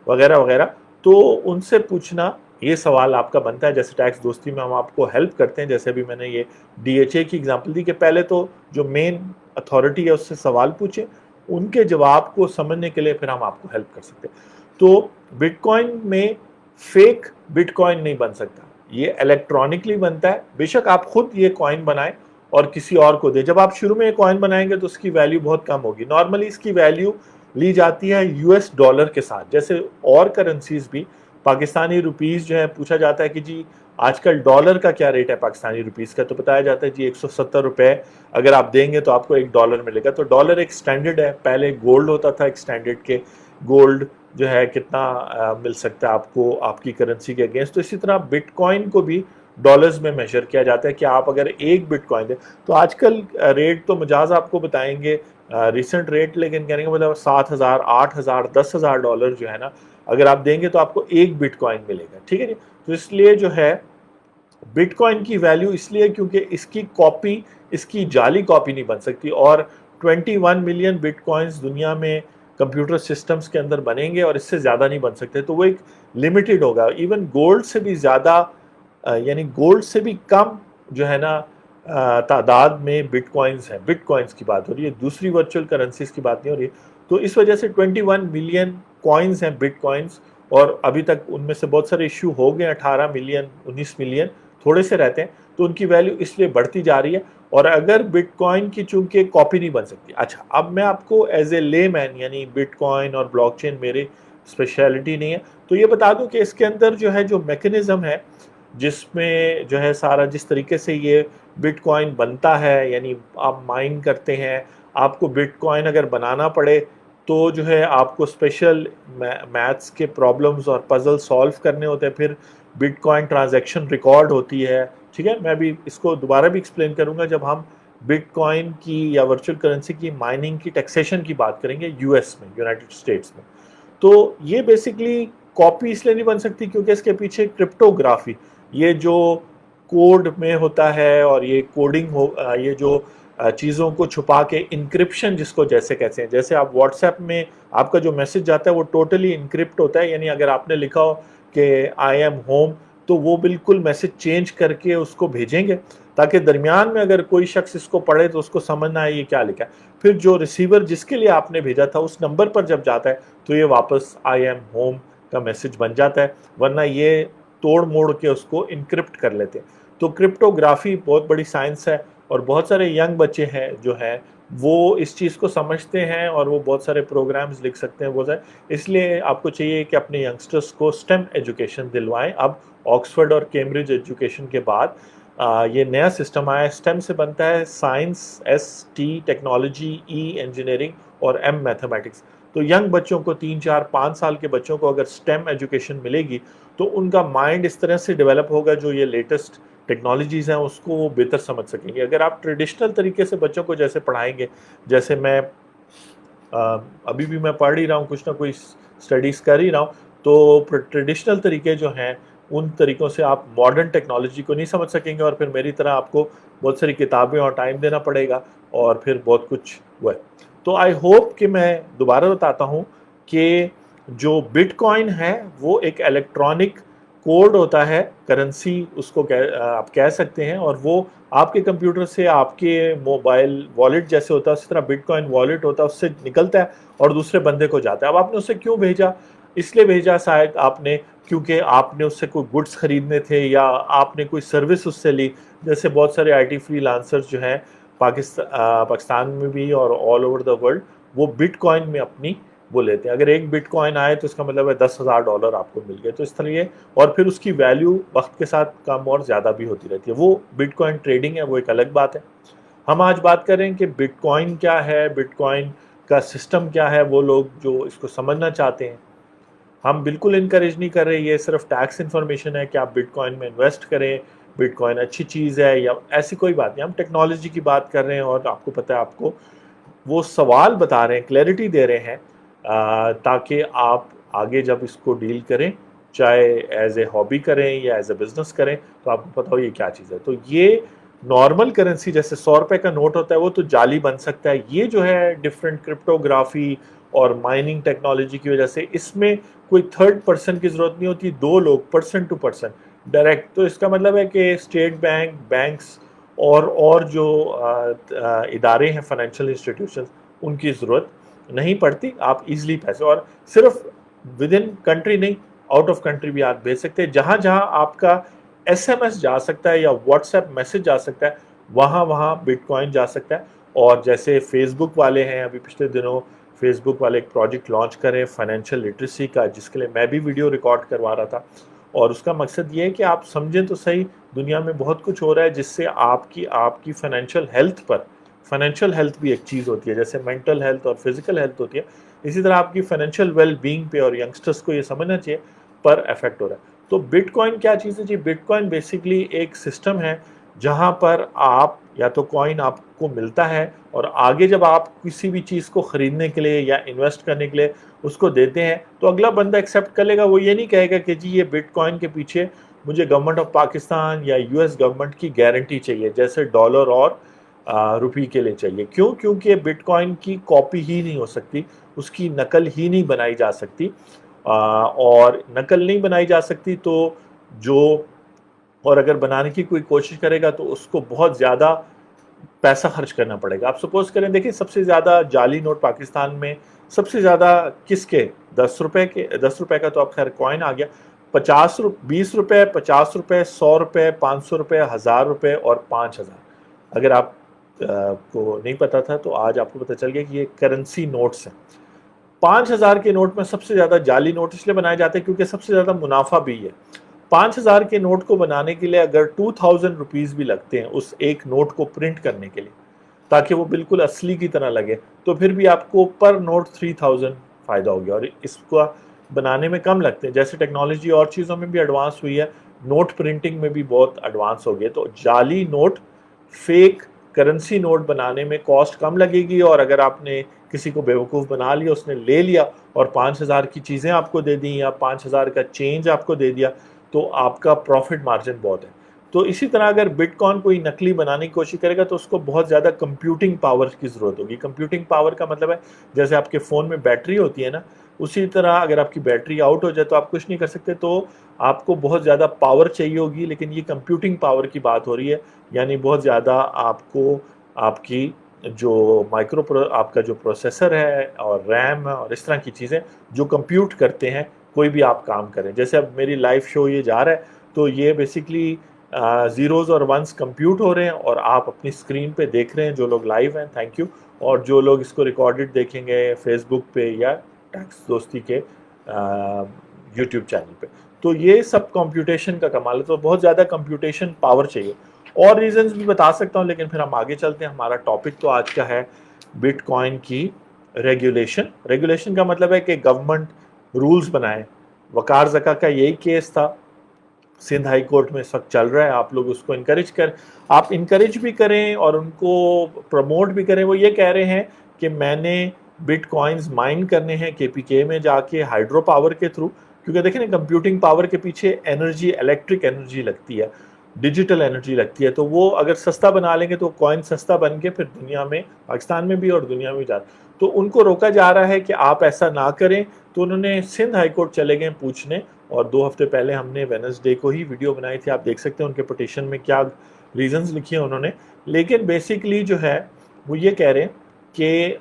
وغیرہ وغیرہ, تو ان سے پوچھنا یہ سوال آپ کا بنتا ہے. جیسے ٹیکس دوستی میں ہم آپ کو ہیلپ کرتے ہیں, جیسے بھی میں نے یہ ڈی ایچ اے کی ایگزامپل دی کہ پہلے تو جو مین اتھارٹی ہے اس سے سوال پوچھیں, ان کے جواب کو سمجھنے کے لیے پھر ہم آپ کو ہیلپ کر سکتے ہیں. تو بٹ کوائن میں فیک بٹ کوائن نہیں بن سکتا, یہ الیکٹرانکلی بنتا ہے. بے شک آپ خود یہ کوائن بنائیں اور کسی اور کو دیں. جب آپ شروع میں یہ کوائن بنائیں گے تو اس کی ویلیو بہت کم ہوگی. نارملی اس کی ویلیو لی جاتی ہے یو ایس ڈالر کے ساتھ, جیسے اور کرنسیز بھی. پاکستانی روپیز جو ہے پوچھا جاتا ہے کہ جی آج کل ڈالر کا کیا ریٹ ہے پاکستانی روپیز کا, تو بتایا جاتا ہے جی 170 روپے اگر آپ دیں گے تو آپ کو $1 ملے گا. تو ڈالر ایک سٹینڈرڈ ہے, پہلے گولڈ ہوتا تھا ایک سٹینڈرڈ کے, گولڈ جو ہے کتنا مل سکتا ہے آپ کو آپ کی کرنسی کے اگینسٹ. تو اسی طرح بٹ کوائن کو بھی ڈالرز میں میجر کیا جاتا ہے کہ آپ اگر ایک بٹ کوائن دیں, تو آج کل ریٹ تو مجاز آپ کو بتائیں گے ریسنٹ ریٹ, لیکن کہنے کا مطلب 7,000 8,000 $10,000 جو ہے نا, اگر آپ دیں گے تو آپ کو ایک بٹ کوائن ملے گا. ٹھیک ہے جی. تو اس لیے جو ہے بٹ کوائن کی ویلیو اس لیے کیونکہ اس کی کاپی, اس کی جعلی کاپی نہیں بن سکتی, اور 21 ملین بٹ کوائنز دنیا میں کمپیوٹر سسٹمز کے اندر بنیں گے اور اس سے زیادہ نہیں بن سکتے. تو وہ ایک لمیٹڈ ہوگا. ایون گولڈ سے بھی زیادہ, یعنی گولڈ سے بھی کم جو ہے نا تعداد میں بٹ کوائنز ہیں. بٹ کوائنز کی بات ہو رہی ہے, دوسری ورچوئل کرنسیز کی بات نہیں ہو رہی ہے. تو اس وجہ سے 21 ملین کوائنز ہیں بٹ کوائنز, اور ابھی تک ان میں سے بہت سارے ایشو ہو گئے, 18 ملین 19 ملین تھوڑے سے رہتے ہیں. تو ان کی ویلیو اس لیے بڑھتی جا رہی ہے. اور اگر بٹ کوائن کی چونکہ کاپی نہیں بن سکتی. اچھا, اب میں آپ کو ایز اے لے مین, یعنی بٹ کوائن اور بلاک چین میری اسپیشلٹی نہیں ہے, تو یہ بتا دوں کہ اس کے اندر جو ہے جو میکنزم ہے جس میں جو ہے سارا جس طریقے سے یہ بٹ کوائن بنتا ہے, یعنی آپ مائن کرتے ہیں, آپ کو بٹ کوائن اگر بنانا پڑے تو جو ہے آپ کو اسپیشل میتھس کے پرابلمز اور پزل سالو کرنے ہوتے ہیں, پھر بٹ کوائن ٹرانزیکشن ریکارڈ ہوتی ہے. ٹھیک ہے, میں بھی اس کو دوبارہ بھی ایکسپلین کروں گا جب ہم بٹ کوائن کی یا ورچوئل کرنسی کی مائننگ کی ٹیکسیشن کی بات کریں گے یو ایس میں, یونائٹڈ اسٹیٹس میں. تو یہ بیسکلی کاپی اس لیے نہیں بن سکتی کیونکہ اس کے پیچھے کرپٹوگرافی، یہ جو کوڈ میں ہوتا ہے اور یہ کوڈنگ یہ جو چیزوں کو چھپا کے انکرپشن جس کو جیسے کہتے ہیں، جیسے آپ واٹس ایپ میں آپ کا جو میسج جاتا ہے وہ ٹوٹلی انکرپٹ ہوتا ہے، یعنی اگر آپ نے لکھا ہو کہ آئی ایم ہوم تو وہ بالکل میسج چینج کر کے اس کو بھیجیں گے تاکہ درمیان میں اگر کوئی شخص اس کو پڑھے تو اس کو سمجھ نہ آئے یہ کیا لکھا ہے۔ پھر جو ریسیور جس کے لیے آپ نے بھیجا تھا اس نمبر پر جب جاتا ہے تو یہ واپس آئی ایم ہوم کا میسج بن جاتا ہے، ورنہ یہ توڑ موڑ کے اس کو انکرپٹ کر لیتے ہیں۔ تو کرپٹوگرافی بہت بڑی سائنس ہے اور بہت سارے ینگ بچے ہیں جو ہیں وہ اس چیز کو سمجھتے ہیں اور وہ بہت سارے پروگرامز لکھ سکتے ہیں بہت سارے، اس لیے آپ کو چاہیے کہ اپنے ینگسٹرز کو سٹیم ایجوکیشن دلوائیں۔ اب آکسفورڈ اور کیمبرج ایجوکیشن کے بعد یہ نیا سسٹم آیا ہے، سٹیم سے بنتا ہے سائنس، ایس ٹی ٹیکنالوجی، ای انجینئرنگ اور ایم میتھمیٹکس۔ تو ینگ بچوں کو 3 4 5 سال کے بچوں کو اگر سٹیم ایجوکیشن ملے گی تو ان کا مائنڈ اس طرح سے ڈیولپ ہوگا جو یہ لیٹسٹ ٹیکنالوجیز ہیں اس کو وہ بہتر سمجھ سکیں گے۔ اگر آپ ٹریڈیشنل طریقے سے بچوں کو جیسے پڑھائیں گے، جیسے میں ابھی بھی میں پڑھ ہی رہا ہوں، کچھ نہ کوئی اسٹڈیز کر ہی رہا ہوں، تو ٹریڈیشنل طریقے جو ہیں ان طریقوں سے آپ ماڈرن ٹیکنالوجی کو نہیں سمجھ سکیں گے، اور پھر میری طرح آپ کو بہت ساری کتابیں اور ٹائم دینا پڑے گا اور پھر بہت کچھ ہوا ہے۔ تو آئی ہوپ کہ میں دوبارہ بتاتا ہوں کہ جو بٹ کوائن ہے وہ ایک الیکٹرانک کوڈ ہوتا ہے، کرنسی اس کو آپ کہہ سکتے ہیں، اور وہ آپ کے کمپیوٹر سے آپ کے موبائل والیٹ جیسے ہوتا ہے اسی طرح بٹ کوائن والیٹ ہوتا ہے، اس سے نکلتا ہے اور دوسرے بندے کو جاتا ہے۔ اب آپ نے اسے کیوں بھیجا؟ اس لیے بھیجا شاید آپ نے کیونکہ آپ نے اس سے کوئی گڈس خریدنے تھے یا آپ نے کوئی سروس اس سے لی، جیسے بہت سارے آئی ٹی فری لانسرز جو ہیں پاکستان میں بھی اور آل اوور دا ورلڈ، وہ بٹ کوائن میں اپنی وہ لیتے ہیں۔ اگر ایک بٹ کوائن آئے تو اس کا مطلب ہے $10,000 آپ کو مل گئے، تو اس طرح اور پھر اس کی ویلیو وقت کے ساتھ کم اور زیادہ بھی ہوتی رہتی ہے۔ وہ بٹ کوائن ٹریڈنگ ہے، وہ ایک الگ بات ہے۔ ہم آج بات کریں کہ بٹ کوائن کیا ہے، بٹ کوائن کا سسٹم کیا ہے، وہ لوگ جو اس کو سمجھنا چاہتے ہیں۔ ہم بالکل انکریج نہیں کر رہے، یہ صرف ٹیکس انفارمیشن ہے کہ آپ بٹ کوائن میں انویسٹ کریں، بٹ کوائن اچھی چیز ہے یا ایسی کوئی بات نہیں۔ ہم ٹیکنالوجی کی بات کر رہے ہیں اور آپ کو پتہ ہے، آپ کو وہ سوال بتا رہے ہیں، کلیئرٹی دے رہے ہیں تاکہ آپ آگے جب اس کو ڈیل کریں، چاہے ایز اے ہابی کریں یا ایز اے بزنس کریں، تو آپ کو پتہ ہو یہ کیا چیز ہے۔ تو یہ نارمل کرنسی جیسے $100 کا نوٹ ہوتا ہے وہ تو جعلی بن سکتا ہے، یہ جو ہے ڈفرینٹ کرپٹوگرافی اور مائننگ ٹیکنالوجی کی وجہ سے اس میں کوئی تھرڈ پرسن کی ضرورت نہیں ہوتی، دو لوگ پرسن ٹو پرسن ڈائریکٹ۔ تو اس کا مطلب ہے کہ اسٹیٹ بینک، بینکس اور جو ادارے ہیں فائنینشیل انسٹیٹیوشن، ان کی ضرورت نہیں پڑتی۔ آپ ایزلی پیسے، اور صرف ود ان کنٹری نہیں، آؤٹ آف کنٹری بھی آپ بھیج سکتے ہیں۔ جہاں جہاں آپ کا ایس ایم ایس جا سکتا ہے یا واٹس ایپ میسج جا سکتا ہے وہاں وہاں بٹ کوائن جا سکتا ہے۔ اور جیسے فیس بک والے ہیں، ابھی پچھلے دنوں فیس بک والے ایک پروجیکٹ لانچ کریں فائنینشیل لٹریسی کا، جس کے لیے میں بھی ویڈیو ریکارڈ کروا رہا تھا، اور اس کا مقصد یہ ہے کہ آپ سمجھیں تو صحیح، دنیا میں بہت کچھ ہو رہا ہے جس سے آپ کی فائنینشیل ہیلتھ پر، فائنینشیل ہیلتھ بھی ایک چیز ہوتی ہے جیسے مینٹل ہیلتھ اور فزیکل ہیلتھ ہوتی ہے، اسی طرح آپ کی فائنینشیل ویل بینگ پہ اور ینگسٹرس کو یہ سمجھنا چاہیے پر افیکٹ ہو رہا ہے۔ تو بٹ کوائن کیا چیز ہے جی؟ بٹ کوائن بیسیکلی ایک سسٹم ہے جہاں پر آپ یا تو کوائن آپ کو ملتا ہے، اور آگے جب آپ کسی بھی چیز کو خریدنے کے لیے یا انویسٹ کرنے کے لیے اس کو دیتے ہیں تو اگلا بندہ ایکسیپٹ کر لے گا۔ وہ یہ نہیں کہے گا کہ جی یہ بٹ کوائن کے پیچھے مجھے گورنمنٹ آف پاکستان یا US گورنمنٹ کی گارنٹی چاہیے، جیسے ڈالر اور روپی کے لیے چاہیے۔ کیوں؟ کیونکہ بٹ کوائن کی کاپی ہی نہیں ہو سکتی، اس کی نقل ہی نہیں بنائی جا سکتی، اور نقل نہیں بنائی جا سکتی تو اور اگر بنانے کی کوئی کوشش کرے گا تو اس کو بہت زیادہ پیسہ خرچ کرنا پڑے گا۔ آپ سپوز کریں، دیکھیں سب سے زیادہ جعلی نوٹ پاکستان میں سب سے زیادہ کس کے؟ $10 کے، $10 کا تو اب خیر کوائن آ گیا، 20 روپے، 50 روپے، 100 روپے، 500 روپے، 1000 روپے اور 5000۔ اگر آپ کو نہیں پتا تھا تو آج آپ کو پتہ چل گیا کہ یہ کرنسی نوٹس ہیں۔ 5000 کے نوٹ میں سب سے زیادہ جعلی نوٹ اس لیے بنائے جاتے ہیں کیونکہ سب سے زیادہ منافع بھی ہے۔ 5000 کے نوٹ کو بنانے کے لیے اگر 2000 روپیز بھی لگتے ہیں اس ایک نوٹ کو پرنٹ کرنے کے لیے تاکہ وہ بالکل اصلی کی طرح لگے، تو پھر بھی آپ کو پر نوٹ 3000 فائدہ ہو گیا، اور اس کو بنانے میں کم لگتے ہیں۔ جیسے ٹیکنالوجی اور چیزوں میں بھی ایڈوانس ہوئی ہے، نوٹ پرنٹنگ میں بھی بہت ایڈوانس ہو گئے، تو جعلی نوٹ، فیک کرنسی نوٹ بنانے میں کاسٹ کم لگے گی، اور اگر آپ نے کسی کو بیوقوف بنا لیا، اس نے لے لیا اور 5,000 کی چیزیں آپ کو دے دیں یا 5,000 کا چینج آپ کو دے دیا، تو آپ کا پروفٹ مارجن بہت ہے۔ تو اسی طرح اگر بٹ کائن کوئی نقلی بنانے کی کوشش کرے گا تو اس کو بہت زیادہ کمپیوٹنگ پاور کی ضرورت ہوگی۔ کمپیوٹنگ پاور کا مطلب ہے جیسے آپ کے فون میں بیٹری ہوتی ہے نا، اسی طرح اگر آپ کی بیٹری آؤٹ ہو جائے تو آپ کچھ نہیں کر سکتے، تو آپ کو بہت زیادہ پاور چاہیے ہوگی، لیکن یہ کمپیوٹنگ پاور کی بات ہو رہی ہے، یعنی بہت زیادہ آپ کو آپ کی جو آپ کا جو پروسیسر ہے اور ریم ہے اور اس طرح کی چیزیں جو کمپیوٹ کرتے ہیں کوئی بھی آپ کام کریں۔ جیسے اب میری لائیو شو یہ جا رہا ہے تو یہ بیسیکلی زیروز اور ونس کمپیوٹ ہو رہے ہیں اور آپ اپنی اسکرین پہ دیکھ رہے ہیں جو لوگ لائیو ہیں، تھینک یو، اور جو لوگ اس کو ریکارڈڈ دیکھیں گے فیس بک پہ یا ٹیکس دوستی کے یوٹیوب چینل پہ، تو یہ سب کمپیوٹیشن کا کمال ہے، تو بہت زیادہ کمپیوٹیشن پاور چاہیے۔ اور ریزنز بھی بتا سکتا ہوں، لیکن پھر ہم آگے چلتے ہیں۔ ہمارا ٹاپک تو آج کا ہے بٹ کوائن کی ریگولیشن۔ ریگولیشن کا مطلب ہے کہ گورنمنٹ رولز بنائے۔ وقار زکا کا یہی کیس تھا، سندھ ہائی کورٹ میں اس وقت چل رہا ہے، آپ لوگ اس کو آپ انکریج بھی کریں اور ان کو پروموٹ بھی کریں۔ وہ یہ کہہ رہے ہیں کہ میں نے بٹ کوائنز مائن کرنے ہیں KPK میں جا کے ہائیڈرو پاور کے تھرو، کیونکہ دیکھیں نا کمپیوٹنگ پاور کے پیچھے انرجی، الیکٹرک انرجی لگتی ہے، ڈیجیٹل انرجی لگتی ہے، تو وہ اگر سستا بنا لیں گے تو کوائن سستا بن کے پھر دنیا میں، پاکستان میں بھی اور دنیا میں بھی جاتا، تو ان کو روکا جا رہا ہے کہ آپ ایسا نہ کریں۔ تو انہوں نے سندھ ہائی کورٹ چلے گئے پوچھنے، اور 2 ہفتے پہلے ہم نے وینسڈے کو ہی ویڈیو بنائی تھی، آپ دیکھ سکتے ہیں ان کے پٹیشن میں کیا ریزنز لکھی ہیں انہوں نے۔ لیکن بیسیکلی جو ہے وہ یہ کہہ رہے ہیں کہ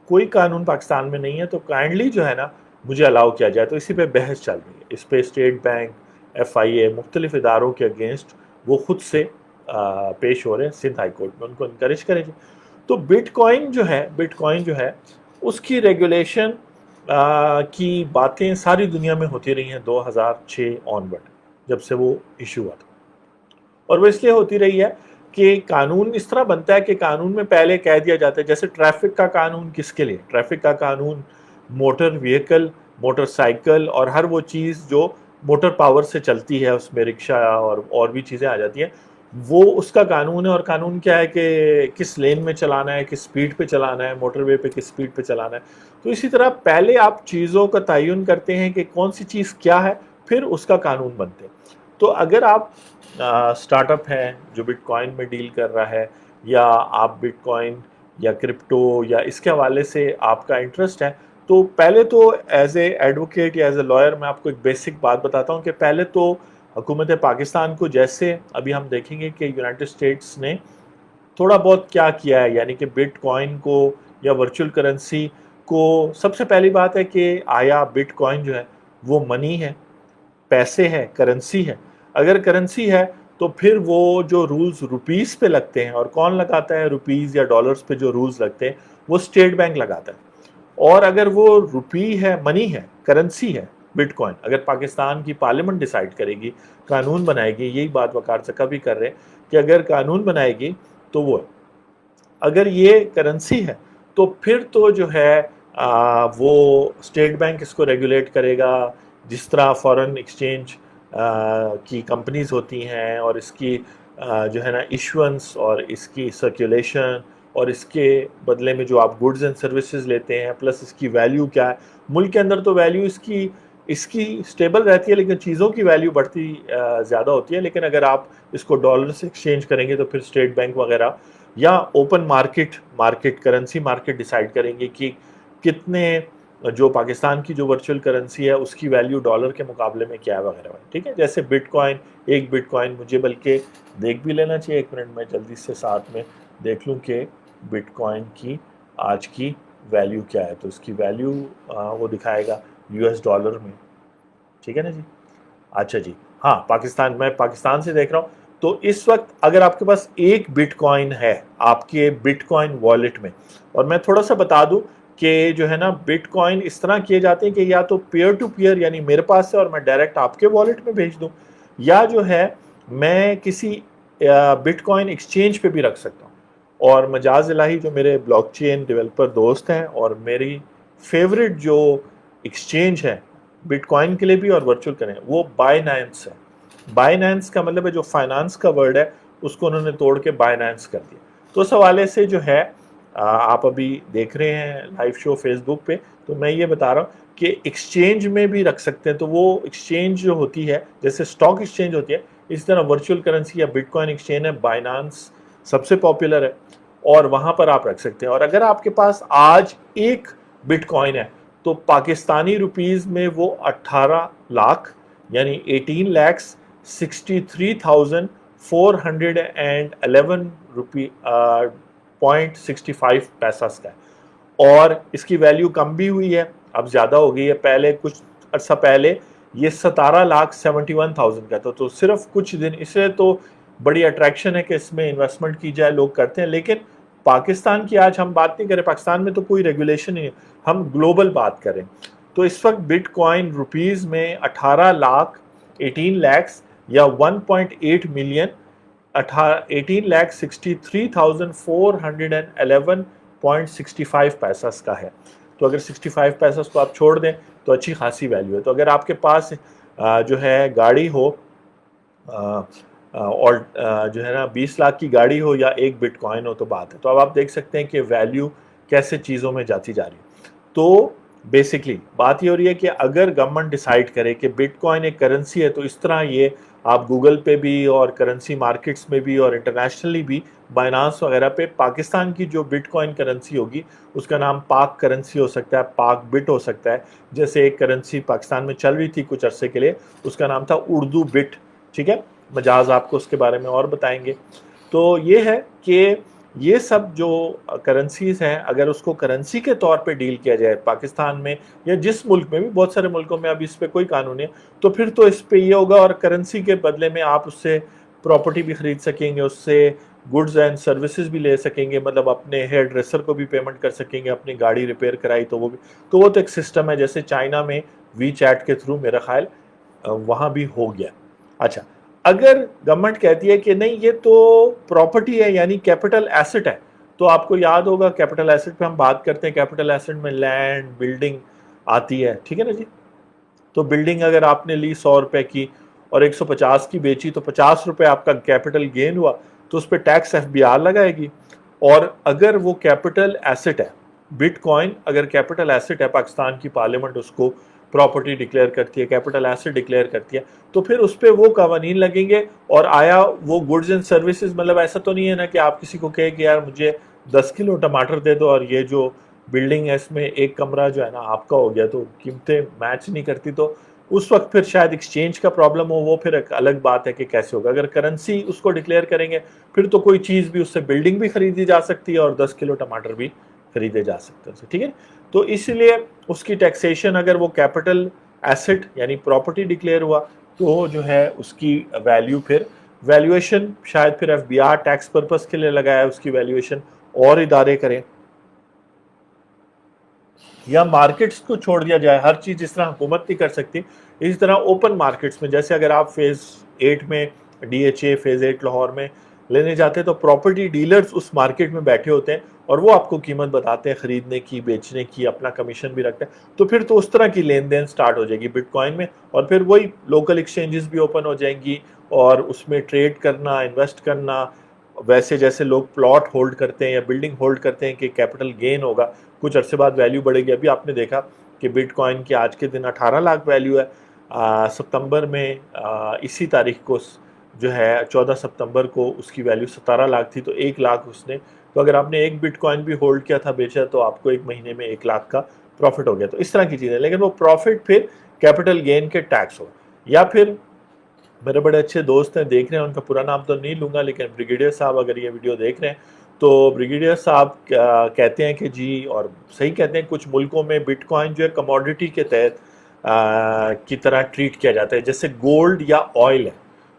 کوئی قانون پاکستان میں نہیں ہے، تو کائنڈلی جو ہے نا مجھے الاؤ کیا جائے، تو اسی پہ بحث چل رہی ہے۔ اس پہ اسٹیٹ بینک، FIA، مختلف اداروں کے اگینسٹ وہ خود سے پیش ہو رہے ہیں سندھ ہائی کورٹ میں، ان کو انکریج کریں۔ تو بٹ کوائن جو ہے اس کی ریگولیشن کی باتیں ساری دنیا میں ہوتی رہی ہیں 2006 آنورڈ، جب سے وہ ایشو ہوا تھا، اور وہ اس لیے ہوتی رہی ہے کہ قانون اس طرح بنتا ہے کہ قانون میں پہلے کہہ دیا جاتا ہے، جیسے ٹریفک کا قانون کس کے لیے؟ ٹریفک کا قانون موٹر وہیکل، موٹر سائیکل اور ہر وہ چیز جو موٹر پاور سے چلتی ہے، اس میں رکشہ اور بھی چیزیں آ جاتی ہیں، وہ اس کا قانون ہے۔ اور قانون کیا ہے کہ کس لین میں چلانا ہے، کس سپیڈ پہ چلانا ہے، موٹر وے پہ کس سپیڈ پہ چلانا ہے۔ تو اسی طرح پہلے آپ چیزوں کا تعین کرتے ہیں کہ کون سی چیز کیا ہے، پھر اس کا قانون بنتے ہیں۔ تو اگر آپ سٹارٹ اپ ہیں جو بٹ کوائن میں ڈیل کر رہا ہے، یا آپ بٹ کوائن یا کرپٹو یا اس کے حوالے سے آپ کا انٹرسٹ ہے، تو پہلے تو ایز اے ایڈوکیٹ یا ایز اے لائر میں آپ کو ایک بیسک بات بتاتا ہوں کہ پہلے تو حکومت پاکستان کو، جیسے ابھی ہم دیکھیں گے کہ یونائٹڈ اسٹیٹس نے تھوڑا بہت کیا کیا ہے، یعنی کہ بٹ کوائن کو یا ورچوئل کرنسی کو، سب سے پہلی بات ہے کہ آیا بٹ کوائن جو ہے وہ منی ہے، پیسے ہے، کرنسی ہے؟ اگر کرنسی ہے تو پھر وہ جو رولز روپیز پہ لگتے ہیں، اور کون لگاتا ہے روپیز یا ڈالرز پہ جو رولز لگتے ہیں، وہ اسٹیٹ بینک لگاتا ہے۔ اور اگر وہ روپی ہے، منی ہے، کرنسی ہے بٹ کوائن، اگر پاکستان کی پارلیمنٹ ڈیسائیڈ کرے گی، قانون بنائے گی، یہی بات وقار زکا بھی کر رہے ہیں کہ اگر قانون بنائے گی تو وہ اگر یہ کرنسی ہے تو پھر تو جو ہے وہ اسٹیٹ بینک اس کو ریگولیٹ کرے گا، جس طرح فارن ایکسچینج کی کمپنیز ہوتی ہیں، اور اس کی جو ہے نا ایشوئنس اور اس کی سرکولیشن، اور اس کے بدلے میں جو آپ گڈز اینڈ سروسز لیتے ہیں، پلس اس کی ویلیو کیا ہے۔ ملک کے اندر تو ویلیو اس کی اسٹیبل رہتی ہے، لیکن چیزوں کی ویلیو بڑھتی زیادہ ہوتی ہے۔ لیکن اگر آپ اس کو ڈالر سے ایکسچینج کریں گے تو پھر اسٹیٹ بینک وغیرہ یا open market currency market decide کریں گے کہ کتنے، جو پاکستان کی جو ورچوئل کرنسی ہے اس کی ویلیو ڈالر کے مقابلے میں کیا ہے وغیرہ، ٹھیک ہے۔ جیسے بٹ کوائن، ایک بٹ کوائن مجھے بلکہ دیکھ بھی لینا چاہیے، 1 منٹ میں جلدی سے ساتھ میں دیکھ لوں کہ بٹ کوائن کی آج کی ویلیو کیا ہے۔ تو اس کی ویلیو وہ دکھائے گا $، میں، ٹھیک ہے نا جی۔ اچھا جی، ہاں، میں پاکستان سے دیکھ رہا ہوں، تو اس وقت اگر آپ کے پاس ایک بٹ کوائن ہے آپ کے بٹ کوائن والیٹ میں، اور میں تھوڑا سا بتا دوں کہ جو ہے نا بٹ کوائن اس طرح کیے جاتے ہیں کہ یا تو پیئر ٹو پیئر، یعنی میرے پاس ہے اور میں ڈائریکٹ آپ کے والیٹ میں بھیج دوں، یا جو ہے میں کسی بٹ کوائن ایکسچینج پہ بھی رکھ سکتا ہوں۔ اور مجاز الہی جو میرے بلاک چین ڈیولپر دوست ہیں، اور میری فیوریٹ جو ایکسچینج ہے بٹ کوائن کے لیے بھی اور ورچوئل کریں، وہ بائنانس ہے۔ بائنانس کا مطلب ہے جو فائنانس کا ورڈ ہے اس کو انہوں نے توڑ کے بائنانس کر دیا۔ تو اس حوالے سے جو ہے آپ ابھی دیکھ رہے ہیں لائیو شو فیس بک پہ، تو میں یہ بتا رہا ہوں کہ ایکسچینج میں بھی رکھ سکتے ہیں. تو وہ ایکسچینج جو ہوتی ہے جیسے سٹاک ایکسچینج ہوتی ہے، اس طرح ورچوئل کرنسی یا بٹ کوائن ایکسچینج ہے. بائنانس سب سے پاپولر ہے اور وہاں پر آپ رکھ سکتے ہیں. اور اگر آپ کے پاس آج ایک بٹ کوائن ہے تو پاکستانی روپیز میں وہ 18 لاکھ یعنی 18,63,411 روپی .65 پیسہ کا ہے. اور اس کی ویلیو کم بھی ہوئی ہے، اب زیادہ ہو گئی ہے. پہلے کچھ عرصہ پہلے یہ 17,71,000 کا تھا. تو صرف کچھ دن اسے تو بڑی اٹریکشن ہے کہ اس میں انویسٹمنٹ کی جائے، لوگ کرتے ہیں. لیکن پاکستان کی آج ہم بات نہیں کریں، پاکستان میں تو کوئی ریگولیشن نہیں ہے، ہم گلوبل بات کریں. تو اس وقت بٹ کوائن روپیز میں 18 لاکھ 18 لیکس یا 1.8 ملین 18,63,411.65 پیسس کا ہے. تو اگر 65 پیسس کو آپ چھوڑ دیں تو اچھی خاصی ویلیو ہے. تو اگر آپ کے پاس جو ہے گاڑی ہو اور جو ہے نا 20 لاکھ کی گاڑی ہو یا ایک بٹ کوائن ہو تو بات ہے. تو اب آپ دیکھ سکتے ہیں کہ ویلیو کیسے چیزوں میں جاتی جا رہی ہے. تو بیسکلی بات یہ ہو رہی ہے کہ اگر گورنمنٹ ڈیسائیڈ کرے کہ بٹ کوائن ایک کرنسی ہے تو اس طرح یہ آپ گوگل پہ بھی اور کرنسی مارکیٹس میں بھی اور انٹرنیشنلی بھی بائنانس وغیرہ پہ پاکستان کی جو بٹ کوائن کرنسی ہوگی اس کا نام پاک کرنسی ہو سکتا ہے، پاک بٹ ہو سکتا ہے. جیسے ایک کرنسی پاکستان میں چل رہی تھی کچھ عرصے کے لیے، اس کا نام تھا اردو بٹ. ٹھیک ہے، مجاز آپ کو اس کے بارے میں اور بتائیں گے. تو یہ ہے کہ یہ سب جو کرنسیز ہیں اگر اس کو کرنسی کے طور پہ ڈیل کیا جائے پاکستان میں یا جس ملک میں بھی، بہت سارے ملکوں میں اب اس پہ کوئی قانون نہیں ہے، تو پھر تو اس پہ یہ ہوگا. اور کرنسی کے بدلے میں آپ اس سے پراپرٹی بھی خرید سکیں گے، اس سے گڈز اینڈ سروسز بھی لے سکیں گے. مطلب اپنے ہیئر ڈریسر کو بھی پیمنٹ کر سکیں گے، اپنی گاڑی ریپیئر کرائی تو وہ بھی. تو وہ تو ایک سسٹم ہے جیسے چائنا میں وی چیٹ کے تھرو میرا خیال وہاں بھی ہو گیا. اچھا، اگر گورنمنٹ کہتی ہے کہ نہیں یہ تو پراپرٹی ہے یعنی کیپٹل ایسٹ ہے، تو آپ کو یاد ہوگا کیپٹل ایسٹ پہ ہم بات کرتے ہیں. کیپٹل ایسٹ میں لینڈ، بلڈنگ آتی ہے. ٹھیک ہے نا جی؟ تو بلڈنگ اگر آپ نے لی 100 روپے کی اور 150 کی بیچی تو 50 روپے آپ کا کیپٹل گین ہوا، تو اس پہ ٹیکس ایف بی آر لگائے گی. اور اگر وہ کیپٹل ایسٹ ہے، بٹ کوائن اگر کیپٹل ایسٹ ہے، پاکستان کی پارلیمنٹ اس کو پراپرٹی ڈکلیئر کرتی ہے، کیپٹل ایسٹ ڈکلیئر کرتی ہے، تو پھر اس پہ وہ قوانین لگیں گے. اور آیا وہ گڈز اینڈ سروسز، مطلب ایسا تو نہیں ہے نا کہ آپ کسی کو کہے کہ یار مجھے 10 کلو ٹماٹر دے دو اور یہ جو بلڈنگ ہے اس میں ایک کمرہ جو ہے نا آپ کا ہو گیا، تو قیمتیں میچ نہیں کرتی. تو اس وقت پھر شاید ایکسچینج کا پرابلم ہو، وہ پھر ایک الگ بات ہے کہ کیسے ہوگا. اگر کرنسی اس کو ڈکلیئر کریں گے پھر تو کوئی چیز بھی اس سے بلڈنگ بھی خریدی جا سکتی ہے اور 10 کلو ٹماٹر بھی خریدے جا سکتے ہیں. ٹھیک ہے، تو اس لیے اس کی ٹیکسیشن اگر وہ کیپٹل ایسٹ یعنی پراپرٹی ڈکلیئر ہوا تو جو ہے اس کی ویلیو پھر ویلیویشن شاید پھر F B R tax purpose کے لیے لگایا، اس کی ویلیویشن اور ادارے کریں یا مارکیٹس کو چھوڑ دیا جائے. ہر چیز جس طرح حکومت نہیں کر سکتی، اسی طرح اوپن مارکیٹس میں جیسے اگر آپ فیز 8 میں D H A phase 8 Lahore میں لینے جاتے ہیں تو پراپرٹی ڈیلرز اس مارکیٹ میں بیٹھے ہوتے ہیں اور وہ آپ کو قیمت بتاتے ہیں خریدنے کی، بیچنے کی، اپنا کمیشن بھی رکھتے ہیں. تو پھر تو اس طرح کی لین دین سٹارٹ ہو جائے گی بٹ کوائن میں. اور پھر وہی لوکل ایکسچینجز بھی اوپن ہو جائیں گی اور اس میں ٹریڈ کرنا، انویسٹ کرنا، ویسے جیسے لوگ پلاٹ ہولڈ کرتے ہیں یا بلڈنگ ہولڈ کرتے ہیں کہ کیپٹل گین ہوگا، کچھ عرصے بعد ویلیو بڑھے گی. ابھی آپ نے دیکھا کہ بٹ کوائن کی آج کے دن 18 لاکھ ویلیو ہے. ستمبر میں اسی تاریخ کو جو ہے 14 ستمبر کو اس کی ویلیو 17 لاکھ تھی، تو 1 لاکھ اس نے. تو اگر آپ نے ایک بٹ کوائن بھی ہولڈ کیا تھا، بیچا، تو آپ کو ایک مہینے میں 1 لاکھ کا پروفٹ ہو گیا. تو اس طرح کی چیزیں، لیکن وہ پروفٹ پھر کیپٹل گین کے ٹیکس ہو. یا پھر میرے بڑے اچھے دوست ہیں، دیکھ رہے ہیں، ان کا پورا نام تو نہیں لوں گا، لیکن بریگیڈیئر صاحب اگر یہ ویڈیو دیکھ رہے ہیں تو بریگیڈیئر صاحب کہتے ہیں کہ جی، اور صحیح کہتے ہیں، کچھ ملکوں میں بٹ کوائن جو ہے کموڈٹی کے تحت کی طرح ٹریٹ کیا جاتا ہے جیسے گولڈ یا آئل ہے.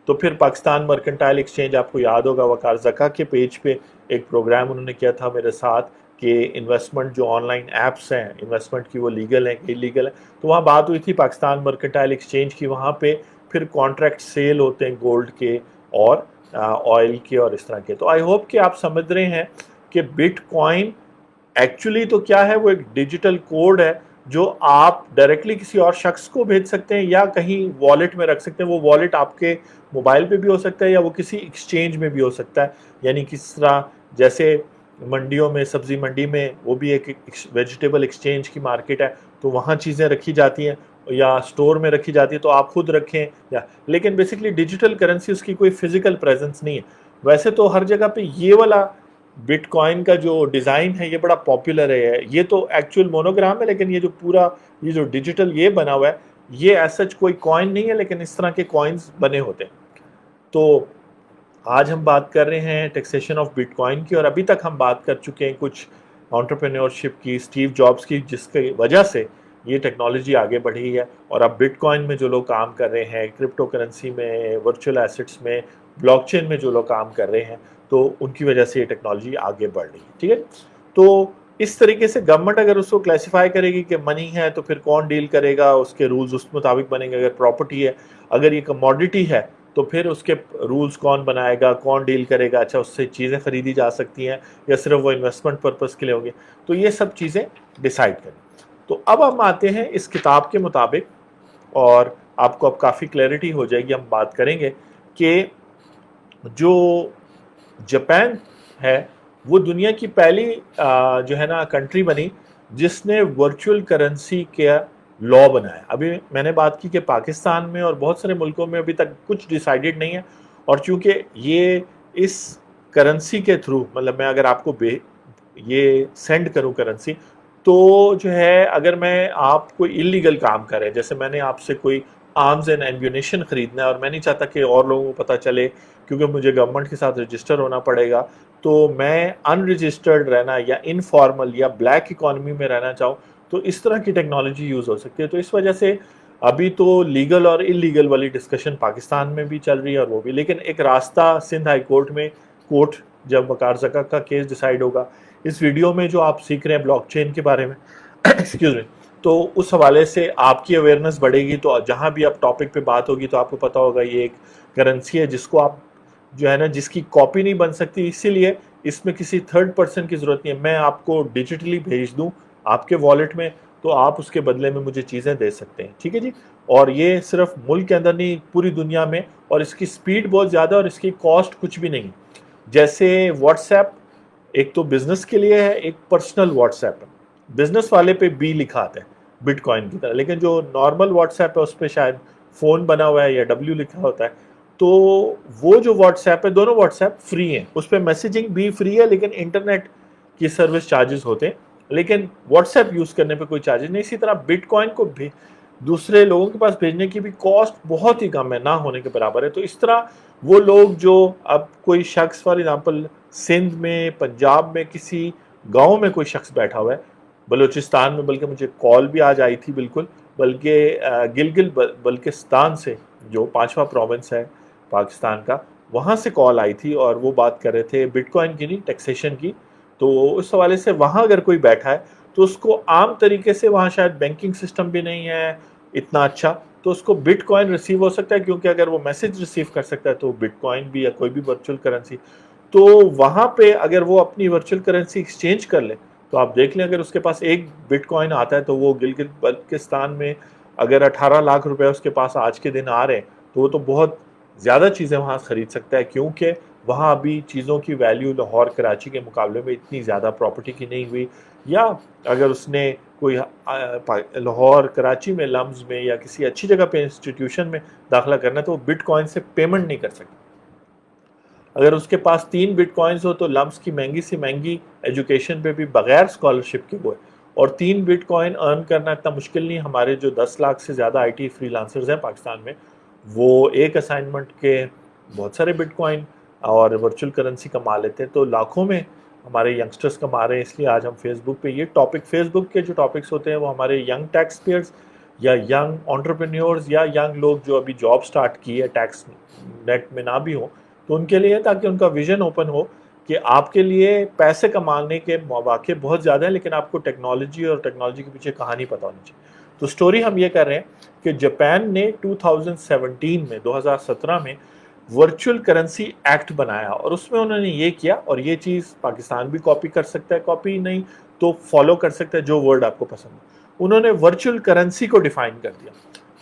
تو پھر پاکستان مرکنٹائل ایکسچینج، آپ کو یاد ہوگا وقار زکا کے پیج پہ ایک پروگرام انہوں نے کیا تھا میرے ساتھ کہ انویسٹمنٹ جو آن لائن ایپس ہیں انویسٹمنٹ کی وہ لیگل ہیں کہ انلیگل ہیں. تو وہاں بات ہوئی تھی پاکستان مرکنٹائل ایکسچینج کی. وہاں پہ پھر کانٹریکٹ سیل ہوتے ہیں گولڈ کے اور آئل کے اور اس طرح کے. تو آئی ہوپ کہ آپ سمجھ رہے ہیں کہ بٹ کوائن ایکچولی تو کیا ہے، وہ ایک ڈیجیٹل کوڈ ہے جو آپ ڈائریکٹلی کسی اور شخص کو بھیج سکتے ہیں یا کہیں والیٹ میں رکھ سکتے ہیں. وہ والیٹ آپ کے موبائل پہ بھی ہو سکتا ہے یا وہ کسی ایکسچینج میں بھی ہو سکتا ہے. یعنی کس طرح جیسے منڈیوں میں، سبزی منڈی میں وہ بھی ایک ویجیٹیبل ایکسچینج کی مارکیٹ ہے، تو وہاں چیزیں رکھی جاتی ہیں یا اسٹور میں رکھی جاتی ہے تو آپ خود رکھیں یا، لیکن بیسکلی ڈیجیٹل کرنسی اس کی کوئی فزیکل پریزنس نہیں ہے۔ ویسے تو ہر جگہ پہ یہ والا بٹ کوائن کا جو ڈیزائن ہے یہ بڑا پاپولر ہے، یہ تو ایکچوئل مونوگرام ہے، لیکن یہ جو پورا یہ جو ڈیجیٹل یہ بنا ہوا ہے یہ ایز سچ کوئی کوائن نہیں ہے، لیکن اس طرح کے کوائنز بنے ہوتے ہیں۔ تو آج ہم بات کر رہے ہیں ٹیکسیشن آف بٹ کوائن کی، اور ابھی تک ہم بات کر چکے ہیں کچھ انٹرپرینیورشپ کی، اسٹیو جابس کی، جس کی وجہ سے یہ ٹیکنالوجی آگے بڑھی ہے، اور اب بٹ کوائن میں جو لوگ کام کر رہے ہیں، کرپٹو کرنسی میں، ورچوئل ایسٹس میں، بلاک چین میں جو لوگ کام کر رہے ہیں، تو ان کی وجہ سے یہ ٹیکنالوجی آگے بڑھ رہی ہے، ٹھیک ہے۔ تو اس طریقے سے گورنمنٹ اگر اس کو کلیسیفائی کرے گی کہ منی ہے تو پھر کون ڈیل کرے گا، اس کے رولز اس مطابق بنیں گے۔ اگر پراپرٹی ہے، اگر یہ کموڈٹی ہے تو پھر اس کے رولز کون بنائے گا، کون ڈیل کرے گا، اچھا اس سے چیزیں خریدی جا سکتی ہیں یا صرف وہ انویسٹمنٹ پرپس کے لیے ہوں گے، تو یہ سب چیزیں ڈیسائیڈ کریں۔ تو اب ہم آتے ہیں اس کتاب کے مطابق، اور آپ کو اب کافی کلیئرٹی ہو جائے گی، ہم بات کریں گے کہ جو جاپان ہے وہ دنیا کی پہلی جو ہے نا کنٹری بنی جس نے ورچوئل کرنسی کا لا بنایا۔ ابھی میں نے بات کی کہ پاکستان میں اور بہت سارے ملکوں میں ابھی تک کچھ ڈیسائیڈڈ نہیں ہے، اور چونکہ یہ اس کرنسی کے تھرو، مطلب میں اگر آپ کو یہ سینڈ کروں کرنسی، تو جو ہے اگر میں آپ کوئی انلیگل کام کرے، جیسے میں نے آپ سے کوئی آرمز اینڈ ایمونیشن خریدنا ہے اور میں نہیں چاہتا کہ اور لوگوں کو پتہ چلے کیونکہ مجھے گورنمنٹ کے ساتھ رجسٹر ہونا پڑے گا، تو میں ان رجسٹرڈ رہنا یا انفارمل یا بلیک اکانومی میں رہنا چاہوں تو اس طرح کی ٹیکنالوجی یوز ہو سکتی ہے۔ تو اس وجہ سے ابھی تو لیگل اور انلیگل والی ڈسکشن پاکستان میں بھی چل رہی ہے اور وہ بھی، لیکن ایک راستہ سندھ ہائی کورٹ میں، کورٹ جب وقار زکا کا کیس ڈیسائیڈ ہوگا، اس ویڈیو میں جو آپ سیکھ رہے ہیں بلاک چین کے بارے میں ایکسکیوز می، تو اس حوالے سے آپ کی اویئرنیس بڑھے گی، تو جہاں بھی آپ ٹاپک پہ بات ہوگی تو آپ کو پتہ ہوگا یہ ایک کرنسی ہے جس کو آپ جو ہے نا جس کی کاپی نہیں بن سکتی، اسی لیے اس میں کسی تھرڈ پرسن کی ضرورت نہیں ہے۔ میں آپ کو ڈیجیٹلی بھیج دوں آپ کے والیٹ میں تو آپ اس کے بدلے میں مجھے چیزیں دے سکتے ہیں، ٹھیک ہے جی۔ اور یہ صرف ملک کے اندر نہیں، پوری دنیا میں، اور اس کی سپیڈ بہت زیادہ ہے اور اس کی کاسٹ کچھ بھی نہیں۔ جیسے واٹس ایپ ایک تو بزنس کے لیے ہے، ایک پرسنل واٹس ایپ ہے، بزنس والے پہ بی لکھا آتا ہے بٹ کوائن کی طرح، لیکن جو نارمل واٹس ایپ ہے اس پہ شاید فون بنا ہوا ہے یا ڈبلیو لکھا ہوتا ہے۔ تو وہ جو واٹس ایپ ہے، دونوں واٹس ایپ فری ہیں، اس پہ میسیجنگ بھی فری ہے، لیکن انٹرنیٹ کی سروس چارجز ہوتے ہیں، لیکن واٹس ایپ یوز کرنے پہ کوئی چارجز نہیں۔ اسی طرح بٹ کوائن کو بھی دوسرے لوگوں کے پاس بھیجنے کی بھی کاسٹ بہت ہی کم ہے، نہ ہونے کے برابر ہے۔ تو اس طرح وہ لوگ جو اب کوئی شخص فار ایگزامپل سندھ میں، پنجاب میں، کسی گاؤں میں کوئی شخص بیٹھا ہوا ہے، بلوچستان میں، بلکہ مجھے کال بھی آج آئی تھی بالکل، بلکہ گلگت بلتستان سے جو 5واں پروونس ہے پاکستان کا، وہاں سے کال آئی تھی اور وہ بات کر رہے تھے بٹ کوائن کی نہیں، ٹیکسیشن کی۔ تو اس حوالے سے وہاں اگر کوئی بیٹھا ہے تو اس کو عام طریقے سے، وہاں شاید بینکنگ سسٹم بھی نہیں ہے اتنا اچھا، تو اس کو بٹ کوائن ریسیو ہو سکتا ہے، کیونکہ اگر وہ میسج ریسیو کر سکتا ہے تو بٹ کوائن بھی یا کوئی بھی ورچوئل کرنسی، تو وہاں پہ اگر وہ اپنی ورچوئل کرنسی ایکسچینج کر لے تو آپ دیکھ لیں اگر اس کے پاس ایک بٹ کوائن آتا ہے تو وہ گلگت بلتستان میں اگر 18 لاکھ روپے اس کے پاس آج کے دن آ رہے ہیں تو وہ تو بہت زیادہ چیزیں وہاں خرید سکتا ہے، کیونکہ وہاں ابھی چیزوں کی ویلیو لاہور کراچی کے مقابلے میں اتنی زیادہ پراپرٹی کی نہیں ہوئی، یا اگر اس نے کوئی لاہور کراچی میں لمز میں یا کسی اچھی جگہ پہ انسٹیٹیوشن میں داخلہ کرنا ہے تو وہ بٹ کوائن سے پیمنٹ نہیں کر سکتا۔ اگر اس کے پاس 3 بٹ کوائنز ہو تو لمز کی مہنگی سے مہنگی ایجوکیشن پہ بھی بغیر اسکالرشپ کے وہ ہے، اور 3 بٹ کوائن ارن کرنا اتنا مشکل نہیں۔ ہمارے جو 10 لاکھ سے زیادہ آئی ٹی فری لانسرز ہیں پاکستان میں، وہ ایک اسائنمنٹ کے بہت سارے بٹ کوائن اور ورچوئل کرنسی کما لیتے ہیں، تو لاکھوں میں ہمارے ینگسٹرز کما رہے ہیں۔ اس لیے آج ہم فیس بک پہ یہ ٹاپک، فیس بک کے جو ٹاپکس ہوتے ہیں وہ ہمارے ینگ ٹیکس پیئرز یا ینگ انٹرپرینیورز یا ینگ لوگ جو ابھی جاب سٹارٹ کی ہے ٹیکس نیٹ میں نہ بھی ہوں، تو ان کے لیے، تاکہ ان کا ویژن اوپن ہو کہ آپ کے لیے پیسے کمانے کے مواقع بہت زیادہ ہیں، لیکن آپ کو ٹیکنالوجی اور ٹیکنالوجی کے پیچھے کہانی پتہ ہونی چاہیے۔ تو سٹوری ہم یہ کر رہے ہیں کہ جاپان نے 2017 میں ورچوئل کرنسی ایکٹ بنایا، اور اس میں انہوں نے یہ کیا، اور یہ چیز پاکستان بھی کاپی کر سکتا ہے، کاپی نہیں تو فالو کر سکتا ہے، جو ورڈ آپ کو پسند ہے۔ انہوں نے ورچوئل کرنسی کو ڈیفائن کر دیا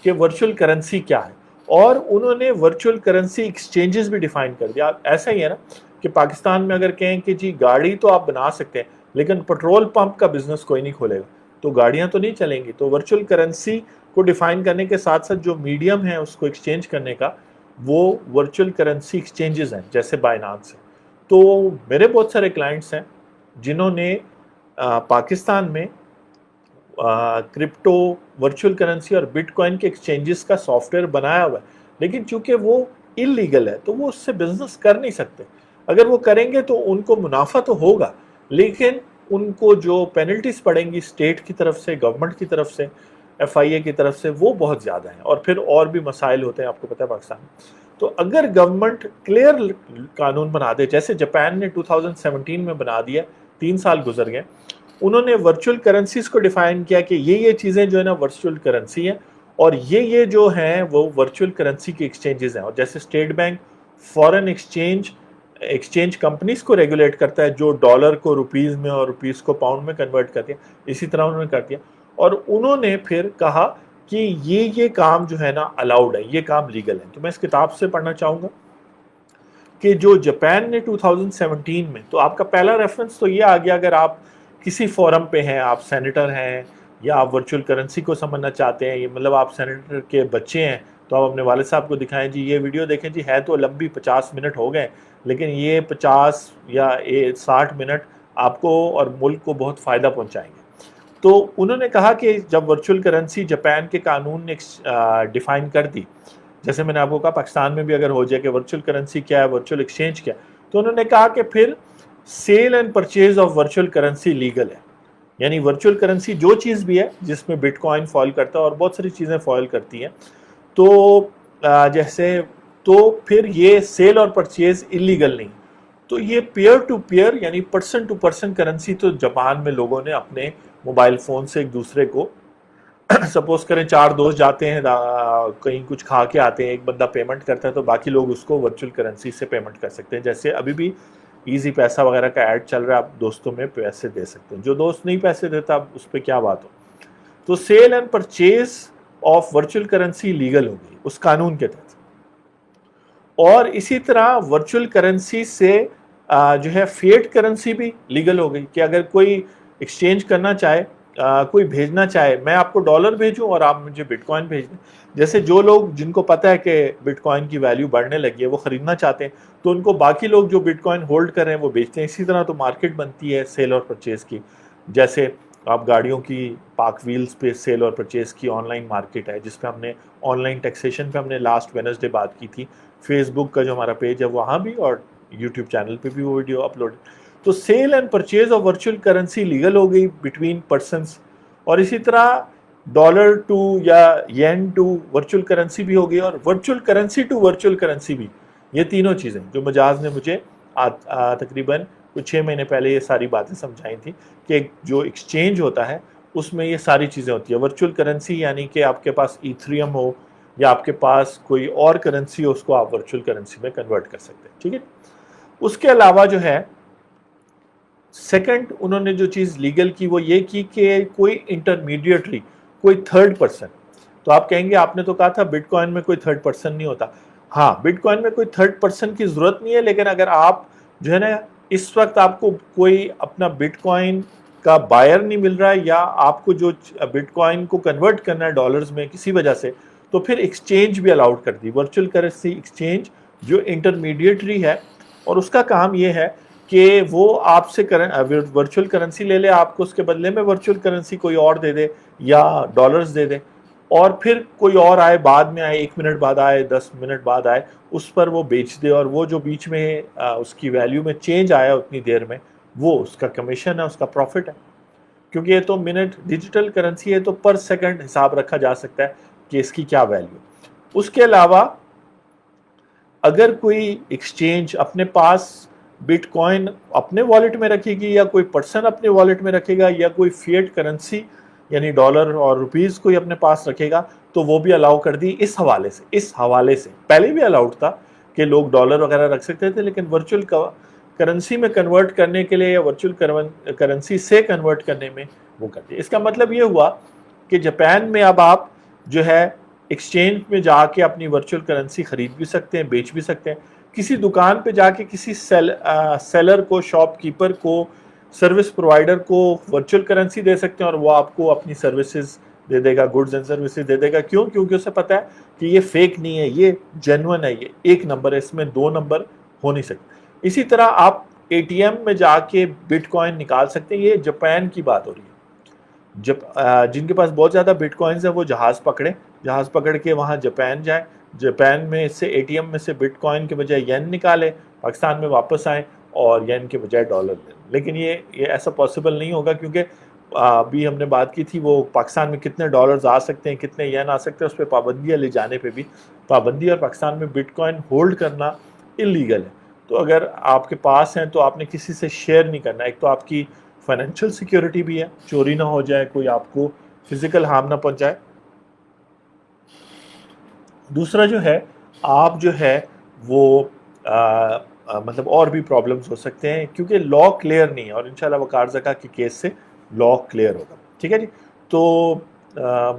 کہ ورچوئل کرنسی کیا ہے، اور انہوں نے ورچوئل کرنسی ایکسچینجز بھی ڈیفائن کر دیا۔ ایسا ہی ہے نا کہ پاکستان میں اگر کہیں کہ جی گاڑی تو آپ بنا سکتے ہیں لیکن پیٹرول پمپ کا بزنس کوئی نہیں کھولے گا تو گاڑیاں تو نہیں چلیں گی. تو ورچوئل کرنسی کو ڈیفائن کرنے کے ساتھ ساتھ جو میڈیم ہے اس کو ایکسچینج کرنے کا وہ ورچوئل کرنسی ایکسچینجز ہیں جیسے بائنانس ہے. تو میرے بہت سارے کلائنٹس ہیں جنہوں نے پاکستان میں کرپٹو ورچوئل کرنسی اور بٹ کوائن کے ایکسچینجز کا سافٹ ویئر بنایا ہوا ہے لیکن چونکہ وہ انلیگل ہے تو وہ اس سے بزنس کر نہیں سکتے. اگر وہ کریں گے تو ان کو منافع تو ہوگا لیکن ان کو جو پینلٹیز پڑیں گی اسٹیٹ کی طرف سے, گورنمنٹ کی طرف سے, ایف آئی اے کی طرف سے, وہ بہت زیادہ ہیں اور پھر اور بھی مسائل ہوتے ہیں آپ کو پتہ ہے پاکستان میں. تو اگر گورنمنٹ کلیئر قانون بنا دے جیسے جاپان نے 2017 میں بنا دیا, 3 سال گزر گئے, انہوں نے ورچوئل کرنسیز کو ڈیفائن کیا کہ یہ چیزیں جو ہے نا ورچوئل کرنسی ہیں اور یہ جو ہیں وہ ورچوئل کرنسی کی ایکسچینجز ہیں. اور جیسے state bank foreign exchange companies کو ریگولیٹ کرتا ہے جو ڈالر کو روپیز میں اور روپیز کو پاؤنڈ میں کنورٹ کرتی ہے, اسی طرح انہوں نے کر دیا. اور انہوں نے پھر کہا کہ یہ کام جو ہے نا الاؤڈ ہے, یہ کام لیگل ہے. تو میں اس کتاب سے پڑھنا چاہوں گا کہ جو جاپان نے 2017 میں, تو آپ کا پہلا ریفرنس تو یہ آ گیا اگر آپ کسی فورم پہ ہیں, آپ سینیٹر ہیں یا آپ ورچوئل کرنسی کو سمجھنا چاہتے ہیں, مطلب آپ سینیٹر کے بچے ہیں تو آپ اپنے والد صاحب کو دکھائیں جی یہ ویڈیو دیکھیں جی, ہے تو لمبی 50 منٹ ہو گئے لیکن یہ 50 یا 60 منٹ آپ کو اور ملک کو بہت فائدہ پہنچائیں گے. تو انہوں نے کہا کہ جب ورچوئل کرنسی جاپان کے قانون نے ڈیفائن کر دی, جیسے میں نے آپ کو کہا پاکستان میں بھی اگر ہو جائے کہ ورچوئل کرنسی کیا ہے, ورچوئل ایکسچینج کیا ہے, تو انہوں نے کہا کہ پھر sale and purchase of virtual currency legal ہے. یعنی ورچوئل کرنسی جو چیز بھی ہے جس میں بٹ کوائن فال کرتا ہے اور بہت ساری چیزیں فال کرتی ہیں, تو جیسے تو پھر یہ سیل اور پرچیز انلیگل نہیں. تو یہ پیئر ٹو پیئر یعنی پرسن ٹو پرسن کرنسی تو جاپان میں لوگوں نے اپنے موبائل فون سے ایک دوسرے کو سپوز کریں 4 دوست جاتے ہیں کہیں کچھ کھا کے آتے ہیں, ایک بندہ پیمنٹ کرتا ہے تو باقی لوگ اس کو ورچوئل کرنسی سے پیمنٹ کر سکتے ہیں. جیسے ابھی بھی ایزی پیسہ وغیرہ کا ایڈ چل رہا ہے, آپ دوستوں میں پیسے دے سکتے ہیں, جو دوست نہیں پیسے دیتا اب اس پہ کیا بات ہو. تو sale and purchase of virtual currency legal ہو گئی اس قانون کے تحت. اور اسی طرح ورچوئل کرنسی سے جو ہے فیٹ کرنسی بھی لیگل ہو گئی کہ اگر کوئی ایکسچینج کرنا چاہے, کوئی بھیجنا چاہے, میں آپ کو ڈالر بھیجوں اور آپ مجھے بٹ کوائن بھیج دیں. جیسے جو لوگ جن کو پتہ ہے کہ بٹ کوائن کی ویلیو بڑھنے لگی ہے وہ خریدنا چاہتے ہیں تو ان کو باقی لوگ جو بٹ کوائن ہولڈ کر رہے ہیں وہ بیچتے ہیں. اسی طرح تو مارکیٹ بنتی ہے سیل اور پرچیز کی. جیسے آپ گاڑیوں کی پاک ویلز پہ سیل اور پرچیز کی آن لائن مارکیٹ ہے جس پہ ہم نے آن لائن ٹیکسیشن پہ ہم نے لاسٹ وینسڈے بات کی تھی. فیس بک کا جو ہمارا پیج ہے وہاں بھی اور یوٹیوب چینل پہ بھی وہ ویڈیو اپلوڈ. تو sale and purchase of virtual currency legal ہو گئی بٹوین پرسنس. اور اسی طرح ڈالر ٹو یا ین ٹو ورچوئل کرنسی بھی ہو گئی اور virtual currency to virtual currency بھی. یہ تینوں چیزیں جو مجاز نے مجھے تقریباً کچھ 6 مہینے پہلے یہ ساری باتیں سمجھائی تھیں کہ جو ایکسچینج ہوتا ہے اس میں یہ ساری چیزیں ہوتی ہیں. ورچوئل کرنسی یعنی کہ آپ کے پاس ایتھریم ہو یا آپ کے پاس کوئی اور کرنسی ہو اس کو آپ ورچوئل کرنسی میں کنورٹ کر سکتے ہیں. ٹھیک ہے. اس کے علاوہ جو ہے سیکنڈ انہوں نے جو چیز لیگل کی وہ یہ کی کہ کوئی انٹرمیڈیٹری, کوئی تھرڈ پرسن. تو آپ کہیں گے آپ نے تو کہا تھا بٹ کوائن میں کوئی تھرڈ پرسن نہیں ہوتا. ہاں بٹ کوائن میں کوئی تھرڈ پرسن کی ضرورت نہیں ہے, لیکن اگر آپ جو ہے نا اس وقت آپ کو کوئی اپنا بٹ کوائن کا بائر نہیں مل رہا ہے یا آپ کو جو بٹ کوائن کو کنورٹ کرنا ہے ڈالرز میں کسی وجہ سے, تو پھر ایکسچینج بھی الاؤڈ کر دی. ورچوئل کرنسی ایکسچینج جو انٹرمیڈیٹری ہے اور اس کا کام یہ ہے کہ وہ آپ سے ورچوئل کرنسی لے لے, آپ کو اس کے بدلے میں ورچوئل کرنسی کوئی اور دے دے یا ڈالرز دے دے, اور پھر کوئی اور آئے بعد میں آئے, 1 منٹ بعد آئے, 10 منٹ بعد آئے, اس پر وہ بیچ دے, اور وہ جو بیچ میں اس کی ویلیو میں چینج آیا اتنی دیر میں وہ اس کا کمیشن ہے, اس کا پروفٹ ہے. کیونکہ یہ تو منٹ ڈیجیٹل کرنسی ہے تو پر سیکنڈ حساب رکھا جا سکتا ہے کہ اس کی کیا ویلیو. اس کے علاوہ اگر کوئی ایکسچینج اپنے پاس بٹ کوائن اپنے والیٹ میں رکھے گی یا کوئی پرسن اپنے والیٹ میں رکھے گا یا کوئی فیٹ کرنسی یعنی ڈالر اور روپیز کوئی اپنے پاس رکھے گا تو وہ بھی الاؤ کر دی. اس حوالے سے پہلے بھی الاؤڈ تھا کہ لوگ ڈالر وغیرہ رکھ سکتے تھے, لیکن ورچوئل کرنسی میں کنورٹ کرنے کے لیے یا ورچوئل کرنسی سے کنورٹ کرنے میں وہ کرتے. اس کا مطلب یہ ہوا کہ جاپان میں اب آپ جو ہے ایکسچینج میں جا کے اپنی ورچوئل کرنسی خرید بھی سکتے ہیں, بیچ بھی سکتے ہیں, کسی دکان پہ جا کے کسی سیلر کو، شاپ کیپر کو، سروس پرووائڈر کو ورچوئل کرنسی دے سکتے ہیں اور وہ آپ کو اپنی سروسز دے دے گا، گڈز اینڈ سروسز دے دے گا. کیوں؟ کیونکہ اسے پتا ہے کہ یہ فیک نہیں ہے، یہ جینون ہے، یہ ایک نمبر ہے، اس میں دو نمبر ہو نہیں سکتے. اسی طرح آپ اے ٹی ایم میں جا کے بٹ کوائن نکال سکتے ہیں. یہ جاپان کی بات ہو رہی ہے. جن کے پاس بہت زیادہ بٹ کوائنز ہیں وہ جہاز پکڑ کے وہاں جاپان جائیں، جاپان میں سے اے ٹی ایم میں سے بٹ کوائن کے بجائے ین نکالے، پاکستان میں واپس آئیں اور ین کے بجائے ڈالر لیں. لیکن یہ ایسا پاسبل نہیں ہوگا، کیونکہ ابھی ہم نے بات کی تھی وہ پاکستان میں کتنے ڈالرز آ سکتے ہیں، کتنے ین آ سکتے ہیں، اس پہ پابندیاں لے جانے پہ بھی پابندی، اور پاکستان میں بٹ کوائن ہولڈ کرنا اللیگل ہے. تو اگر آپ کے پاس ہیں تو آپ نے کسی سے شیئر نہیں کرنا. ایک تو آپ کی فائنینشیل سیکیورٹی بھی ہے، چوری نہ ہو جائے، کوئی آپ کو فزیکل ہارم نہ پہنچائے. دوسرا جو ہے، آپ جو ہے وہ مطلب اور بھی پرابلمز ہو سکتے ہیں کیونکہ لا کلیئر نہیں ہے، اور انشاءاللہ وقار زکا کی کیس سے لا کلیئر ہوگا. ٹھیک ہے جی. تو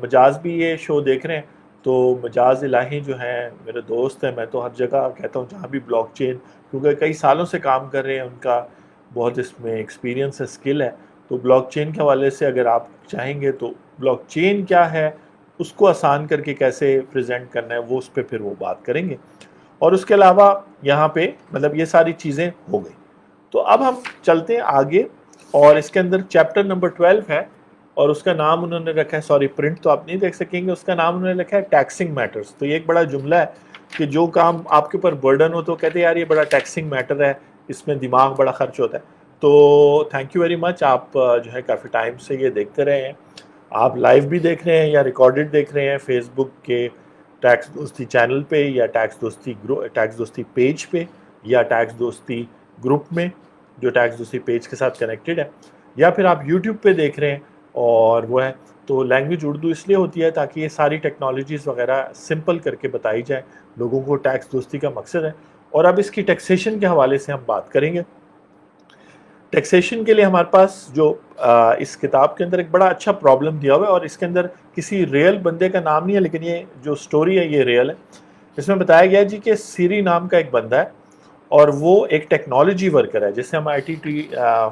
مجاز بھی یہ شو دیکھ رہے ہیں، تو مجاز الہی جو ہیں میرے دوست ہیں، میں تو ہر جگہ کہتا ہوں جہاں بھی بلاک چین، کیونکہ کئی سالوں سے کام کر رہے ہیں، ان کا بہت اس میں ایکسپیرینس ہے، اسکل ہے. تو بلاک چین کے حوالے سے اگر آپ چاہیں گے تو بلاک چین کیا ہے، اس کو آسان کر کے کیسے پریزنٹ کرنا ہے، وہ اس پہ پھر وہ بات کریں گے. اور اس کے علاوہ یہاں پہ مطلب یہ ساری چیزیں ہو گئی. تو اب ہم چلتے ہیں آگے، اور اس کے اندر چیپٹر نمبر 12 ہے، اور اس کا نام انہوں نے رکھا ہے، سوری پرنٹ تو آپ نہیں دیکھ سکیں گے، اس کا نام انہوں نے رکھا ہے ٹیکسنگ میٹرز. تو یہ ایک بڑا جملہ ہے کہ جو کام آپ کے اوپر برڈن ہو تو کہتے ہیں یار یہ بڑا ٹیکسنگ میٹر ہے، اس میں دماغ بڑا خرچ ہوتا ہے. تو تھینک یو ویری مچ. آپ جو ہے کافی ٹائم سے یہ دیکھتے رہے ہیں، آپ لائیو بھی دیکھ رہے ہیں یا ریکارڈڈ دیکھ رہے ہیں فیس بک کے ٹیکس دوستی چینل پہ، یا ٹیکس دوستی پیج پہ، یا ٹیکس دوستی گروپ میں جو ٹیکس دوستی پیج کے ساتھ کنیکٹڈ ہے، یا پھر آپ یوٹیوب پہ دیکھ رہے ہیں. اور وہ ہے تو لینگویج اردو اس لیے ہوتی ہے تاکہ یہ ساری ٹیکنالوجیز وغیرہ سمپل کر کے بتائی جائیں لوگوں کو. ٹیکس دوستی کا مقصد ہے. اور اب اس کی ٹیکسیشن کے حوالے سے ہم بات کریں گے. ٹیکسیشن کے لیے ہمارے پاس جو اس کتاب کے اندر ایک بڑا اچھا پرابلم دیا ہوا ہے، اور اس کے اندر کسی ریئل بندے کا نام نہیں ہے، لیکن یہ جو سٹوری ہے یہ ریئل ہے. اس میں بتایا گیا جی کہ سیری نام کا ایک بندہ ہے، اور وہ ایک ٹیکنالوجی ورکر ہے، جیسے ہم آئی ٹی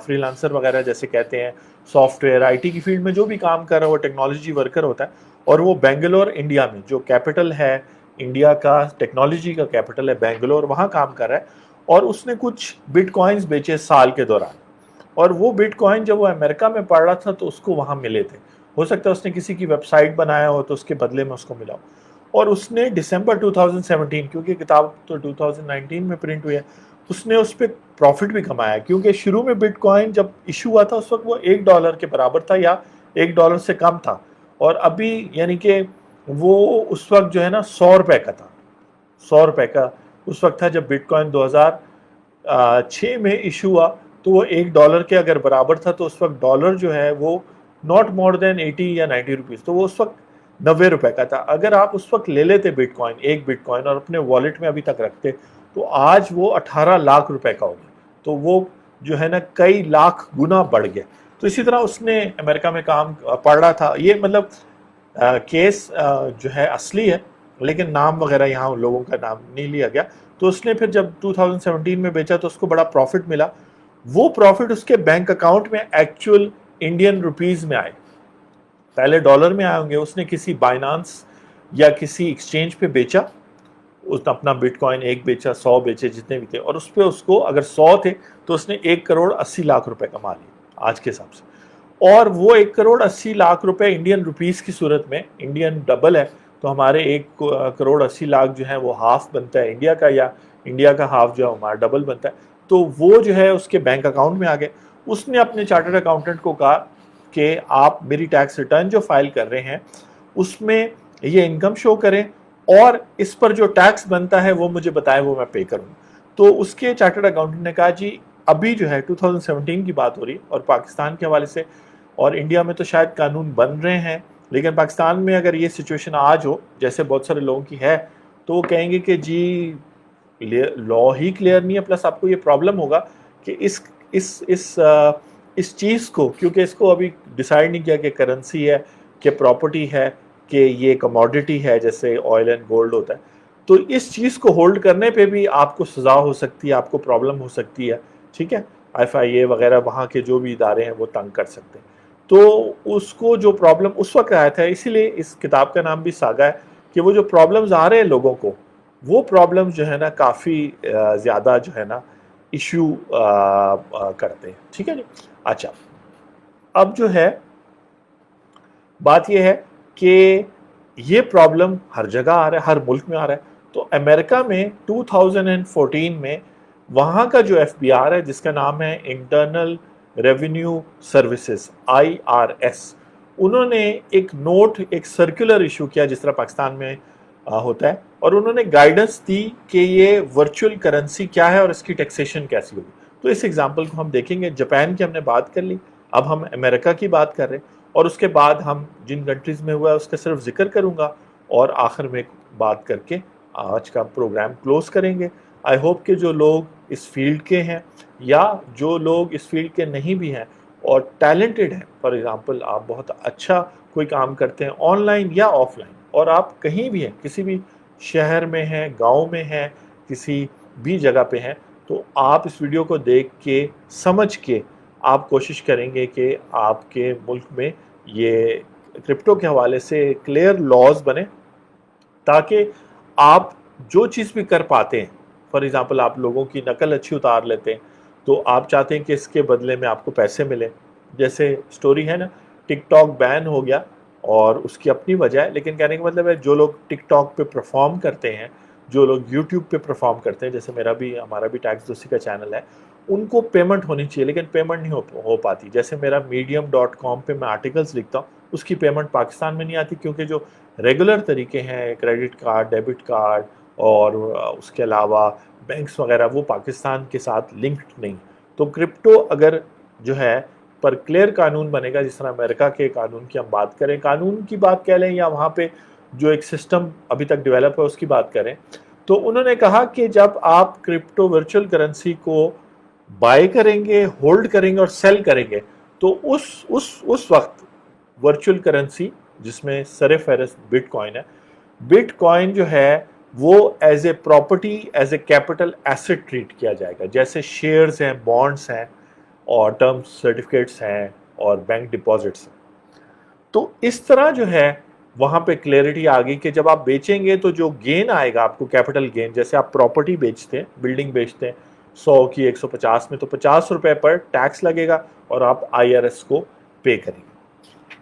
فری لانسر وغیرہ جیسے کہتے ہیں، سافٹ ویئر آئی ٹی کی فیلڈ میں جو بھی کام کر رہا ہے وہ ٹیکنالوجی ورکر ہوتا ہے. اور وہ بینگلور انڈیا میں، جو کیپٹل ہے انڈیا کا، ٹیکنالوجی کا کیپٹل ہے بینگلور، وہاں کام کر رہا ہے. اور اس نے کچھ بٹ کوائنز بیچے سال کے دوران، اور وہ بٹ کوائن جب وہ امریکہ میں پڑ رہا تھا تو اس کو وہاں ملے تھے. ہو سکتا ہے اس نے کسی کی ویب سائٹ بنایا ہو تو اس کے بدلے میں اس کو ملا ہو. اور اس نے دسمبر 2017، کیونکہ کتاب تو 2019 میں پرنٹ ہوئی ہے، اس نے اس پہ پروفٹ بھی کمایا، کیونکہ شروع میں بٹ کوائن جب ایشو ہوا تھا اس وقت وہ $1 کے برابر تھا یا $1 سے کم تھا. اور ابھی یعنی کہ وہ اس وقت جو ہے نا $100 کا تھا. $100 کا اس وقت تھا جب بٹ کوائن 2006 میں ایشو ہوا، تو وہ $1 کے اگر برابر تھا، تو اس وقت ڈالر جو ہے وہ ناٹ مور دین 80 یا 90 روپیز، تو وہ اس وقت $90 کا تھا. اگر آپ اس وقت لے لیتے بٹ کوائن، ایک بٹ کوائن، اور اپنے والیٹ میں ابھی تک رکھتے، تو آج وہ 18 لاکھ روپے کا ہو گیا. تو وہ جو ہے نا کئی لاکھ گنا بڑھ گیا. تو اسی طرح اس نے امریکہ میں کام پڑھ رہا تھا. یہ مطلب کیس جو ہے اصلی ہے، لیکن نام وغیرہ یہاں لوگوں کا نام نہیں لیا گیا. تو اس نے پھر جب 2017 میں بیچا تو اس کو بڑا پروفٹ ملا. وہ پروفٹ اس کے بینک اکاؤنٹ میں ایکچوئل انڈین روپیز میں آئے، پہلے ڈالر میں آئے ہوں گے. اس نے کسی بائنانس یا کسی ایکسچینج پہ بیچا، اس نے اپنا بٹ کوائن ایک بیچا، 100 بیچے، جتنے بھی تھے، اور اس پہ اس کو اگر 100 تھے تو اس نے 1,80,00,000 روپے کما لیے آج کے حساب سے. اور وہ 1,80,00,000 روپے انڈین روپیز کی صورت میں، انڈین ڈبل ہے تو ہمارے 1,80,00,000 جو ہیں وہ ہاف بنتا ہے انڈیا کا، یا انڈیا کا ہاف جو ہے ہمارا ڈبل بنتا ہے. تو وہ جو ہے اس کے بینک اکاؤنٹ میں آ گئے. اس نے اپنے چارٹرڈ اکاؤنٹنٹ کو کہا کہ آپ میری ٹیکس ریٹرن جو فائل کر رہے ہیں اس میں یہ انکم شو کریں، اور اس پر جو ٹیکس بنتا ہے وہ مجھے بتائیں، وہ میں پے کروں. تو اس کے چارٹرڈ اکاؤنٹنٹ نے کہا جی ابھی جو ہے 2017 کی بات ہو رہی، اور پاکستان کے حوالے سے، اور انڈیا میں تو شاید قانون بن رہے ہیں، لیکن پاکستان میں اگر یہ سچویشن آج ہو جیسے بہت سارے لوگوں کی ہے، تو وہ کہیں گے کہ جی لا ہی کلیئر نہیں ہے، پلس آپ کو یہ پرابلم ہوگا کہ اس چیز کو، کیونکہ اس کو ابھی ڈیسائیڈ نہیں کیا کہ کرنسی ہے کہ پراپرٹی ہے کہ یہ کموڈٹی ہے جیسے آئل اینڈ گولڈ ہوتا ہے. تو اس چیز کو ہولڈ کرنے پہ بھی آپ کو سزا ہو سکتی ہے, آپ کو پرابلم ہو سکتی ہے, ٹھیک ہے. FIA وغیرہ وہاں کے جو بھی ادارے ہیں وہ تنگ کر سکتے ہیں. تو اس کو جو پرابلم اس وقت آیا تھا, اسی لیے اس کتاب کا نام بھی ساگا ہے, کہ وہ جو پرابلمز آ رہے ہیں لوگوں کو, وہ پرابلمز جو ہے نا کافی زیادہ جو ہے نا ایشو کرتے ہیں, ٹھیک ہے جی. اچھا, اب جو ہے بات یہ ہے کہ یہ پرابلم ہر جگہ آ رہا ہے, ہر ملک میں آ رہا ہے. تو امریکہ میں 2014 میں وہاں کا جو FBI ہے, جس کا نام ہے انٹرنل ریونیو سروسز IRS, انہوں نے ایک نوٹ, ایک سرکولر ایشو کیا جس طرح پاکستان میں ہوتا ہے, اور انہوں نے گائیڈنس دی کہ یہ ورچوئل کرنسی کیا ہے اور اس کی ٹیکسیشن کیسی ہوگی. تو اس ایگزامپل کو ہم دیکھیں گے. جاپان کی ہم نے بات کر لی, اب ہم امریکہ کی بات کر رہے ہیں, اور اس کے بعد ہم جن کنٹریز میں ہوا ہے اس کا صرف ذکر کروں گا, اور آخر میں بات کر کے آج کا پروگرام کلوز کریں گے. آئی ہوپ کہ جو لوگ اس فیلڈ کے ہیں یا جو لوگ اس فیلڈ کے نہیں بھی ہیں اور ٹیلنٹڈ ہیں, فار ایگزامپل آپ بہت اچھا کوئی کام کرتے ہیں آن لائن یا آف لائن, اور آپ کہیں بھی ہیں, کسی بھی شہر میں ہیں, گاؤں میں ہیں, کسی بھی جگہ پہ ہیں, تو آپ اس ویڈیو کو دیکھ کے سمجھ کے آپ کوشش کریں گے کہ آپ کے ملک میں یہ کرپٹو کے حوالے سے کلیئر لاز بنے, تاکہ آپ جو چیز بھی کر پاتے ہیں, فار ایگزامپل آپ لوگوں کی نقل اچھی اتار لیتے ہیں, تو آپ چاہتے ہیں کہ اس کے بدلے میں آپ کو پیسے ملیں. جیسے سٹوری ہے نا, ٹک ٹاک بین ہو گیا اور اس کی اپنی وجہ ہے, لیکن کہنے کا مطلب ہے جو لوگ ٹک ٹاک پہ پرفارم کرتے ہیں, جو لوگ یوٹیوب پہ پرفارم کرتے ہیں, جیسے ہمارا بھی ٹیکس دوستی کا چینل ہے, ان کو پیمنٹ ہونی چاہیے, لیکن پیمنٹ نہیں ہو پاتی. جیسے میرا medium.com پہ میں آرٹیکلز لکھتا ہوں, اس کی پیمنٹ پاکستان میں نہیں آتی, کیونکہ جو ریگولر طریقے ہیں, کریڈٹ کارڈ, ڈیبٹ کارڈ اور اس کے علاوہ بینکس وغیرہ, وہ پاکستان کے ساتھ لنکڈ نہیں. تو کرپٹو اگر جو ہے پر کلیئر قانون بنے گا, جس طرح امریکہ کے قانون کی ہم بات کریں, قانون کی بات کہہ لیں یا وہاں پہ جو ایک سسٹم ابھی تک ڈیولپ ہے اس کی بات کریں, تو انہوں نے کہا کہ جب آپ کرپٹو ورچوئل کرنسی کو بائی کریں گے, ہولڈ کریں گے اور سیل کریں گے, تو اس وقت ورچوئل کرنسی جس میں سر فہرست بٹ کوائن ہے, بٹ کوائن جو ہے وہ as a property, as a capital asset treat کیا جائے گا, جیسے شیئرز ہیں, بانڈز ہیں, اور ٹرم سرٹیفکیٹس ہیں, اور بینک ڈپازٹس ہیں. تو اس طرح جو ہے وہاں پہ کلیئرٹی آ گئی کہ جب آپ بیچیں گے تو جو گین آئے گا آپ کو, کیپٹل گین, جیسے آپ پراپرٹی بیچتے ہیں, بلڈنگ بیچتے ہیں 100 کی 150 میں, تو 50 روپے پر ٹیکس لگے گا اور آپ IRS کو پے کریں گے.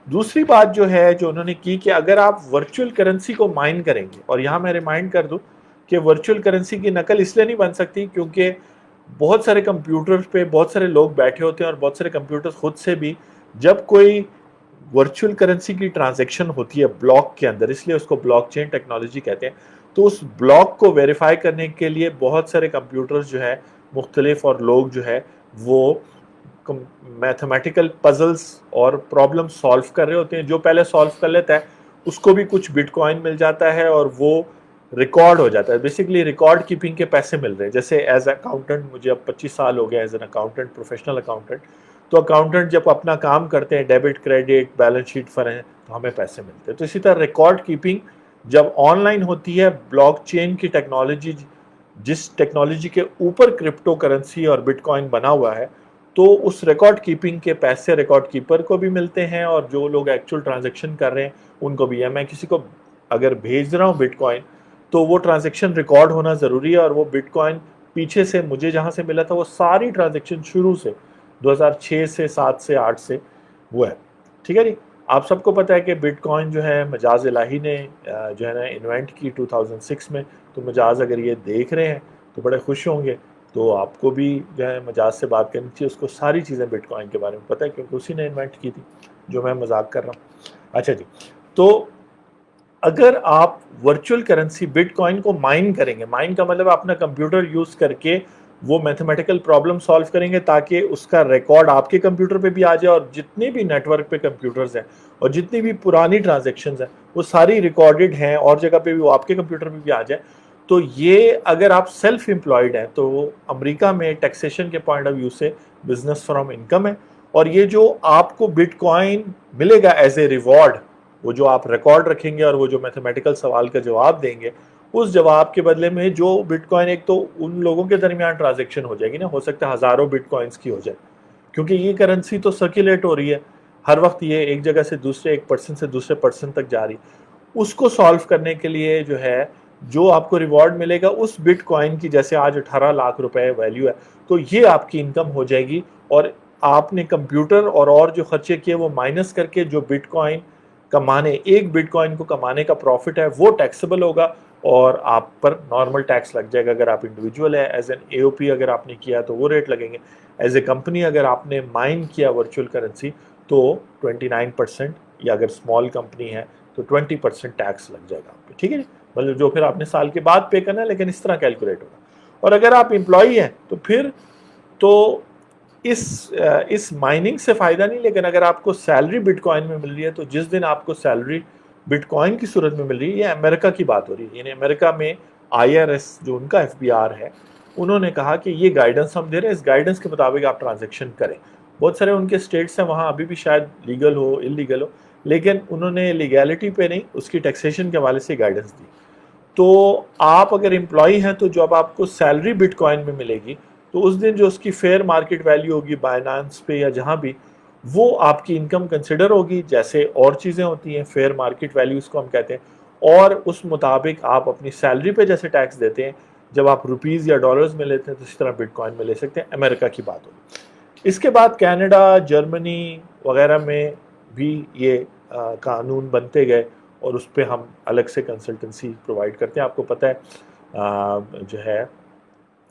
دوسری بات جو ہے جو انہوں نے کی کہ اگر آپ ورچوئل کرنسی کو مائن کریں گے, اور یہاں میں ریمائنڈ کر دوں کہ ورچوئل کرنسی کی نقل اس لیے نہیں بن سکتی کیونکہ بہت سارے کمپیوٹر پہ بہت سارے لوگ بیٹھے ہوتے ہیں, اور بہت سارے کمپیوٹر خود سے بھی جب کوئی ورچوئل کرنسی کی ٹرانزیکشن ہوتی ہے بلاک کے اندر, اس لیے اس کو بلاک چین ٹیکنالوجی کہتے ہیں, تو اس بلاک کو ویریفائی کرنے کے لیے بہت سارے کمپیوٹرز جو ہے مختلف, اور لوگ جو ہے وہ میتھمیٹیکل پزلز اور پرابلم سالو کر رہے ہوتے ہیں. جو پہلے سالو کر لیتا ہے اس کو بھی کچھ بٹ کوائن مل جاتا ہے, اور وہ ریکارڈ ہو جاتا ہے. بیسیکلی ریکارڈ کیپنگ کے پیسے مل رہے ہیں. جیسے ایز اکاؤنٹنٹ, مجھے اب 25 سال ہو گیا as an accountant, professional accountant, تو اکاؤنٹنٹ جب اپنا کام کرتے ہیں, ڈیبٹ کریڈٹ بیلنس شیٹ فریں, تو ہمیں پیسے ملتے ہیں. تو اسی طرح ریکارڈ کیپنگ جب آن لائن ہوتی ہے, بلاک چین کی ٹیکنالوجی, جس ٹیکنالوجی کے اوپر کرپٹو کرنسی اور بٹ کوائن بنا ہوا ہے, تو اس ریکارڈ کیپنگ کے پیسے ریکارڈ کیپر کو بھی ملتے ہیں, اور جو لوگ ایکچوئل ٹرانزیکشن کر رہے ہیں ان کو بھی ہے. میں کسی کو اگر بھیج رہا ہوں بٹ کوائن, تو وہ ٹرانزیکشن ریکارڈ ہونا ضروری ہے, اور وہ بٹ کوائن پیچھے سے مجھے جہاں سے ملا تھا وہ ساری ٹرانزیکشن شروع سے 2006 سے 7 سے 8 سے وہ ہے. ٹھیک ہے جی. آپ سب کو پتہ ہے کہ بٹ کوائن جو ہے مجاز الہی نے جو ہے نا انوینٹ کی 2006 میں, تو مجاز اگر یہ دیکھ رہے ہیں تو بڑے خوش ہوں گے. تو آپ کو بھی جو ہے مجاز سے بات کرنی چاہیے, اس کو ساری چیزیں بٹ کوائن کے بارے میں پتہ ہے, کیونکہ اسی نے انوینٹ کی تھی, جو میں مذاق کر رہا ہوں. اچھا جی, تو اگر آپ ورچوئل کرنسی بٹ کوائن کو مائن کریں گے, مائن کا مطلب اپنا کمپیوٹر یوز کر کے وہ میتھمیٹیکل پرابلم سالو کریں گے تاکہ اس کا ریکارڈ آپ کے کمپیوٹر پہ بھی آ جائے, اور جتنے بھی نیٹ ورک پہ کمپیوٹرز ہیں اور جتنی بھی پرانی ٹرانزیکشنز ہیں وہ ساری ریکارڈڈ ہیں, اور جگہ پہ بھی وہ آپ کے کمپیوٹر پہ بھی آ جائے. تو یہ اگر آپ سیلف امپلائڈ ہیں تو امریکہ میں ٹیکسیشن کے پوائنٹ آف ویو سے بزنس فرام انکم ہے, اور یہ جو آپ کو بٹ کوائن ملے گا ایز اے ریوارڈ, وہ جو آپ ریکارڈ رکھیں گے اور وہ جو میتھمیٹیکل سوال کا جواب دیں گے, اس جواب کے بدلے میں جو بٹ کوائن، ایک تو ان لوگوں کے درمیان ٹرانزیکشن ہو جائے گی نا، ہو سکتا ہے ہزاروں بٹ کوائنس کی ہو جائے، کیونکہ یہ کرنسی تو سرکولیٹ ہو رہی ہے ہر وقت، یہ ایک جگہ سے دوسرے، ایک پرسن سے دوسرے پرسن تک جا رہی، اس کو سالو کرنے کے لیے جو ہے جو آپ کو ریوارڈ ملے گا اس بٹ کوائن کی، جیسے آج 18 لاکھ روپے ویلیو ہے، تو یہ آپ کی انکم ہو جائے گی، اور آپ نے کمپیوٹر اور جو خرچے کیے وہ مائنس کر کے جو بٹ کوائن کمانے، ایک بٹ کوائن کو کمانے کا پروفٹ ہے وہ ٹیکسیبل ہوگا، اور آپ پر نارمل ٹیکس لگ جائے گا۔ اگر آپ انڈیویجول ہے، ایز این اے او پی اگر آپ نے کیا تو وہ ریٹ لگیں گے، ایز اے کمپنی اگر آپ نے مائن کیا ورچوئل کرنسی تو 29%، یا اگر اسمال کمپنی ہے تو 20% ٹیکس لگ جائے گا آپ پہ، ٹھیک ہے جی، مطلب جو پھر آپ نے سال کے بعد پے کرنا ہے، لیکن اس طرح کیلکولیٹ ہوگا۔ اور اگر آپ امپلائی ہیں تو پھر تو اس مائننگ سے فائدہ نہیں، لیکن اگر آپ کو سیلری بٹ کوائن میں مل رہی ہے تو جس دن آپ کو سیلری بٹ کوائن کی صورت میں مل رہی ہے، یہ امریکہ کی بات ہو رہی ہے، یعنی امریکہ میں آئی آر ایس جو ان کا ایف بی آر ہے، انہوں نے کہا کہ یہ گائیڈنس ہم دے رہے ہیں، اس گائیڈنس کے مطابق آپ ٹرانزیکشن کریں۔ بہت سارے ان کے اسٹیٹس ہیں وہاں ابھی بھی شاید لیگل ہو انلیگل ہو، لیکن انہوں نے لیگیلٹی پہ نہیں، اس کی ٹیکسیشن کے حوالے سے گائیڈنس دی۔ تو آپ اگر امپلائی ہیں تو جب آپ کو سیلری بٹ کوائن میں ملے گی تو اس دن جو اس کی فیئر مارکیٹ ویلیو ہوگی بائنانس پہ یا جہاں بھی، وہ آپ کی انکم کنسیڈر ہوگی، جیسے اور چیزیں ہوتی ہیں فیئر مارکیٹ ویلیو اس کو ہم کہتے ہیں، اور اس مطابق آپ اپنی سیلری پہ جیسے ٹیکس دیتے ہیں، جب آپ روپیز یا ڈالرز میں لیتے ہیں تو اسی طرح بٹ کوائن میں لے سکتے ہیں۔ امریکہ کی بات ہوگی۔ اس کے بعد کینیڈا، جرمنی وغیرہ میں بھی یہ قانون بنتے گئے، اور اس پہ ہم الگ سے کنسلٹنسی پرووائڈ کرتے ہیں۔ آپ کو پتہ ہے جو ہے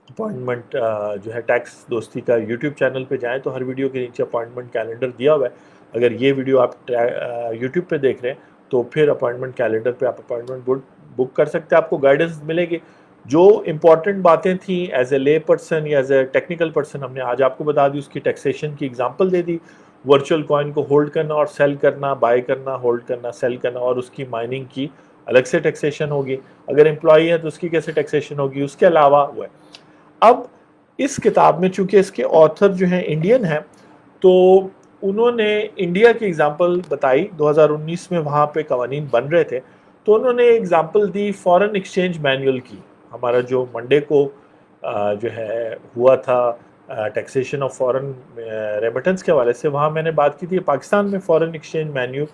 اپوائنٹمنٹ جو ہے ٹیکس دوستی کا یوٹیوب چینل پہ جائیں تو ہر ویڈیو کے نیچے اپوائنٹمنٹ کیلنڈر دیا ہوا ہے۔ اگر یہ ویڈیو آپ یوٹیوب پہ دیکھ رہے ہیں تو پھر اپوائنٹمنٹ کیلنڈر پہ آپ اپوائنٹمنٹ بک کر سکتے ہیں، آپ کو گائیڈنس ملے گی۔ جو امپورٹنٹ باتیں تھیں ایز اے لے پرسن یا ایز اے ٹیکنیکل پرسن، ہم نے آج آپ کو بتا دی، اس کی ٹیکسیشن کی ایگزامپل دے دی، ورچوئل کوائن کو ہولڈ کرنا اور سیل کرنا، بائی کرنا، ہولڈ کرنا، سیل کرنا، اور اس کی مائننگ کی الگ سے ٹیکسیشن ہوگی، اگر امپلائی ہے تو اس کی کیسے ٹیکسیشن ہوگی، اس کے علاوہ وہ ہے۔ اب اس کتاب میں چونکہ اس کے آتھر جو ہیں انڈین ہیں، تو انہوں نے انڈیا کی اگزامپل بتائی، 2019 میں وہاں پہ قوانین بن رہے تھے، تو انہوں نے اگزامپل دی فارن ایکسچینج مینول کی۔ ہمارا جو منڈے کو جو ہے ہوا تھا ٹیکسیشن آف فارن ریمیٹنس کے حوالے سے، وہاں میں نے بات کی تھی پاکستان میں فارن ایکسچینج مینیو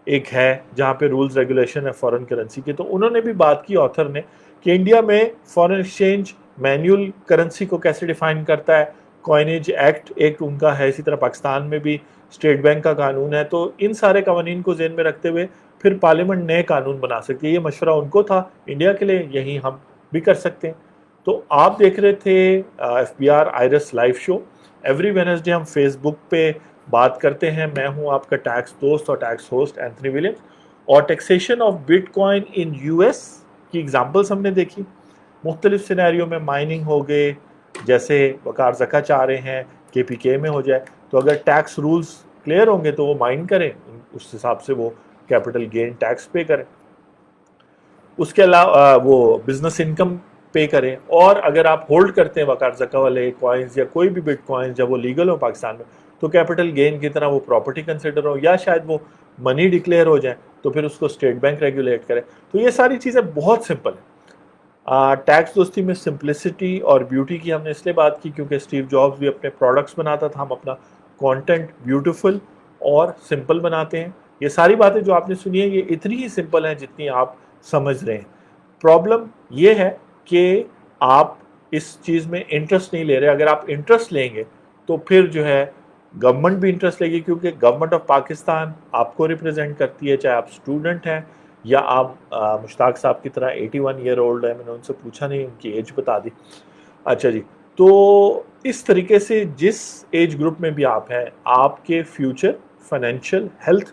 ایک ہے جہاں پہ رولز ریگولیشن ہے فارن کرنسی کی، تو انہوں نے بھی بات کی آتھر نے کہ انڈیا میں فارن ایکسچینج مینیول کرنسی کو کیسے ڈیفائن کرتا ہے، کوائنیج ایکٹ ایک ان کا ہے، اسی طرح پاکستان میں بھی اسٹیٹ بینک کا قانون ہے، تو ان سارے قوانین کو ذہن میں رکھتے ہوئے پھر پارلیمنٹ نئے قانون بنا سکتی ہے۔ یہ مشورہ ان کو تھا انڈیا کے لیے، یہی ہم بھی کر سکتے ہیں۔ تو آپ دیکھ رہے تھے F B R IRIS live show, every Wednesday ہم فیس بک پہ بات کرتے ہیں، میں ہوں آپ کا ٹیکس دوست اور ٹیکس ہوسٹ اینتھنی ولیمز، اور taxation of but coin in U S کی ایگزامپلس ہم نے دیکھی، مختلف سینیریو میں مائننگ ہو گئے، جیسے وقار زکا چاہ رہے ہیں کے پی کے میں ہو جائے، تو اگر ٹیکس رولز کلیئر ہوں گے تو وہ مائن کریں، اس حساب سے وہ کیپٹل گین ٹیکس پے کریں، اس کے علاوہ وہ بزنس انکم پے کریں، اور اگر آپ ہولڈ کرتے ہیں وقار زکا والے کوائنز یا کوئی بھی بٹ کوائنز جب وہ لیگل ہو پاکستان میں، تو کیپٹل گین کی طرح وہ پراپرٹی کنسیڈر ہو، یا شاید وہ منی ڈکلیئر ہو جائیں تو پھر اس کو اسٹیٹ بینک ریگولیٹ کرے۔ تو یہ ساری چیزیں بہت سمپل ہیں۔ ٹیکس دوستی میں سمپلسٹی اور بیوٹی کی ہم نے اس لیے بات کی کیونکہ اسٹیو جابز بھی اپنے پروڈکٹس بناتا تھا، ہم اپنا کانٹینٹ بیوٹیفل اور سمپل بناتے ہیں۔ یہ ساری باتیں جو آپ نے سنی ہیں یہ اتنی ہی سمپل ہیں جتنی آپ سمجھ رہے ہیں۔ پرابلم یہ ہے کہ آپ اس چیز میں انٹرسٹ نہیں لے رہے۔ اگر آپ انٹرسٹ لیں گے تو پھر جو ہے گورنمنٹ بھی انٹرسٹ لے گی، کیونکہ گورنمنٹ آف پاکستان آپ کو ریپرزینٹ کرتی ہے، چاہے آپ اسٹوڈنٹ ہیں یا آپ مشتاق صاحب کی طرح 81 ایئر اولڈ ہے، میں نے ان سے پوچھا نہیں، ان کی ایج بتا دی۔ اچھا جی، تو اس طریقے سے جس ایج گروپ میں بھی آپ ہیں، آپ کے فیوچر فائنینشیل ہیلتھ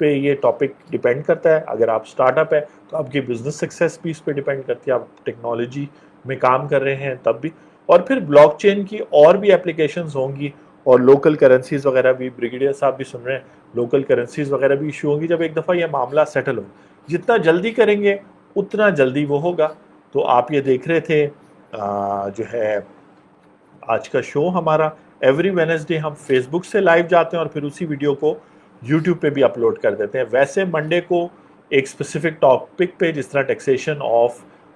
پہ یہ ٹاپک ڈیپینڈ کرتا ہے۔ اگر آپ اسٹارٹ اپ ہے تو آپ کی بزنس سکسیس بھی اس پہ ڈیپینڈ کرتی ہے، آپ ٹیکنالوجی میں کام کر رہے ہیں تب بھی، اور پھر بلاک چین کی اور بھی اپلیکیشنز ہوں گی، اور لوکل کرنسیز وغیرہ بھی، بریگیڈیئر صاحب بھی سن رہے ہیں، لوکل کرنسیز وغیرہ بھی ایشو ہوں گی جب ایک دفعہ یہ معاملہ سیٹل ہو۔ جتنا جلدی کریں گے اتنا جلدی وہ ہوگا۔ تو آپ یہ دیکھ رہے تھے جو ہے آج کا شو ہمارا ایوری وینسڈے ہم فیس بک سے لائیو جاتے ہیں اور پھر اسی ویڈیو کو یوٹیوب پہ بھی اپلوڈ کر دیتے ہیں۔ ویسے منڈے کو ایک اسپیسیفک ٹاپک پہ، جس طرح ٹیکسیشن آف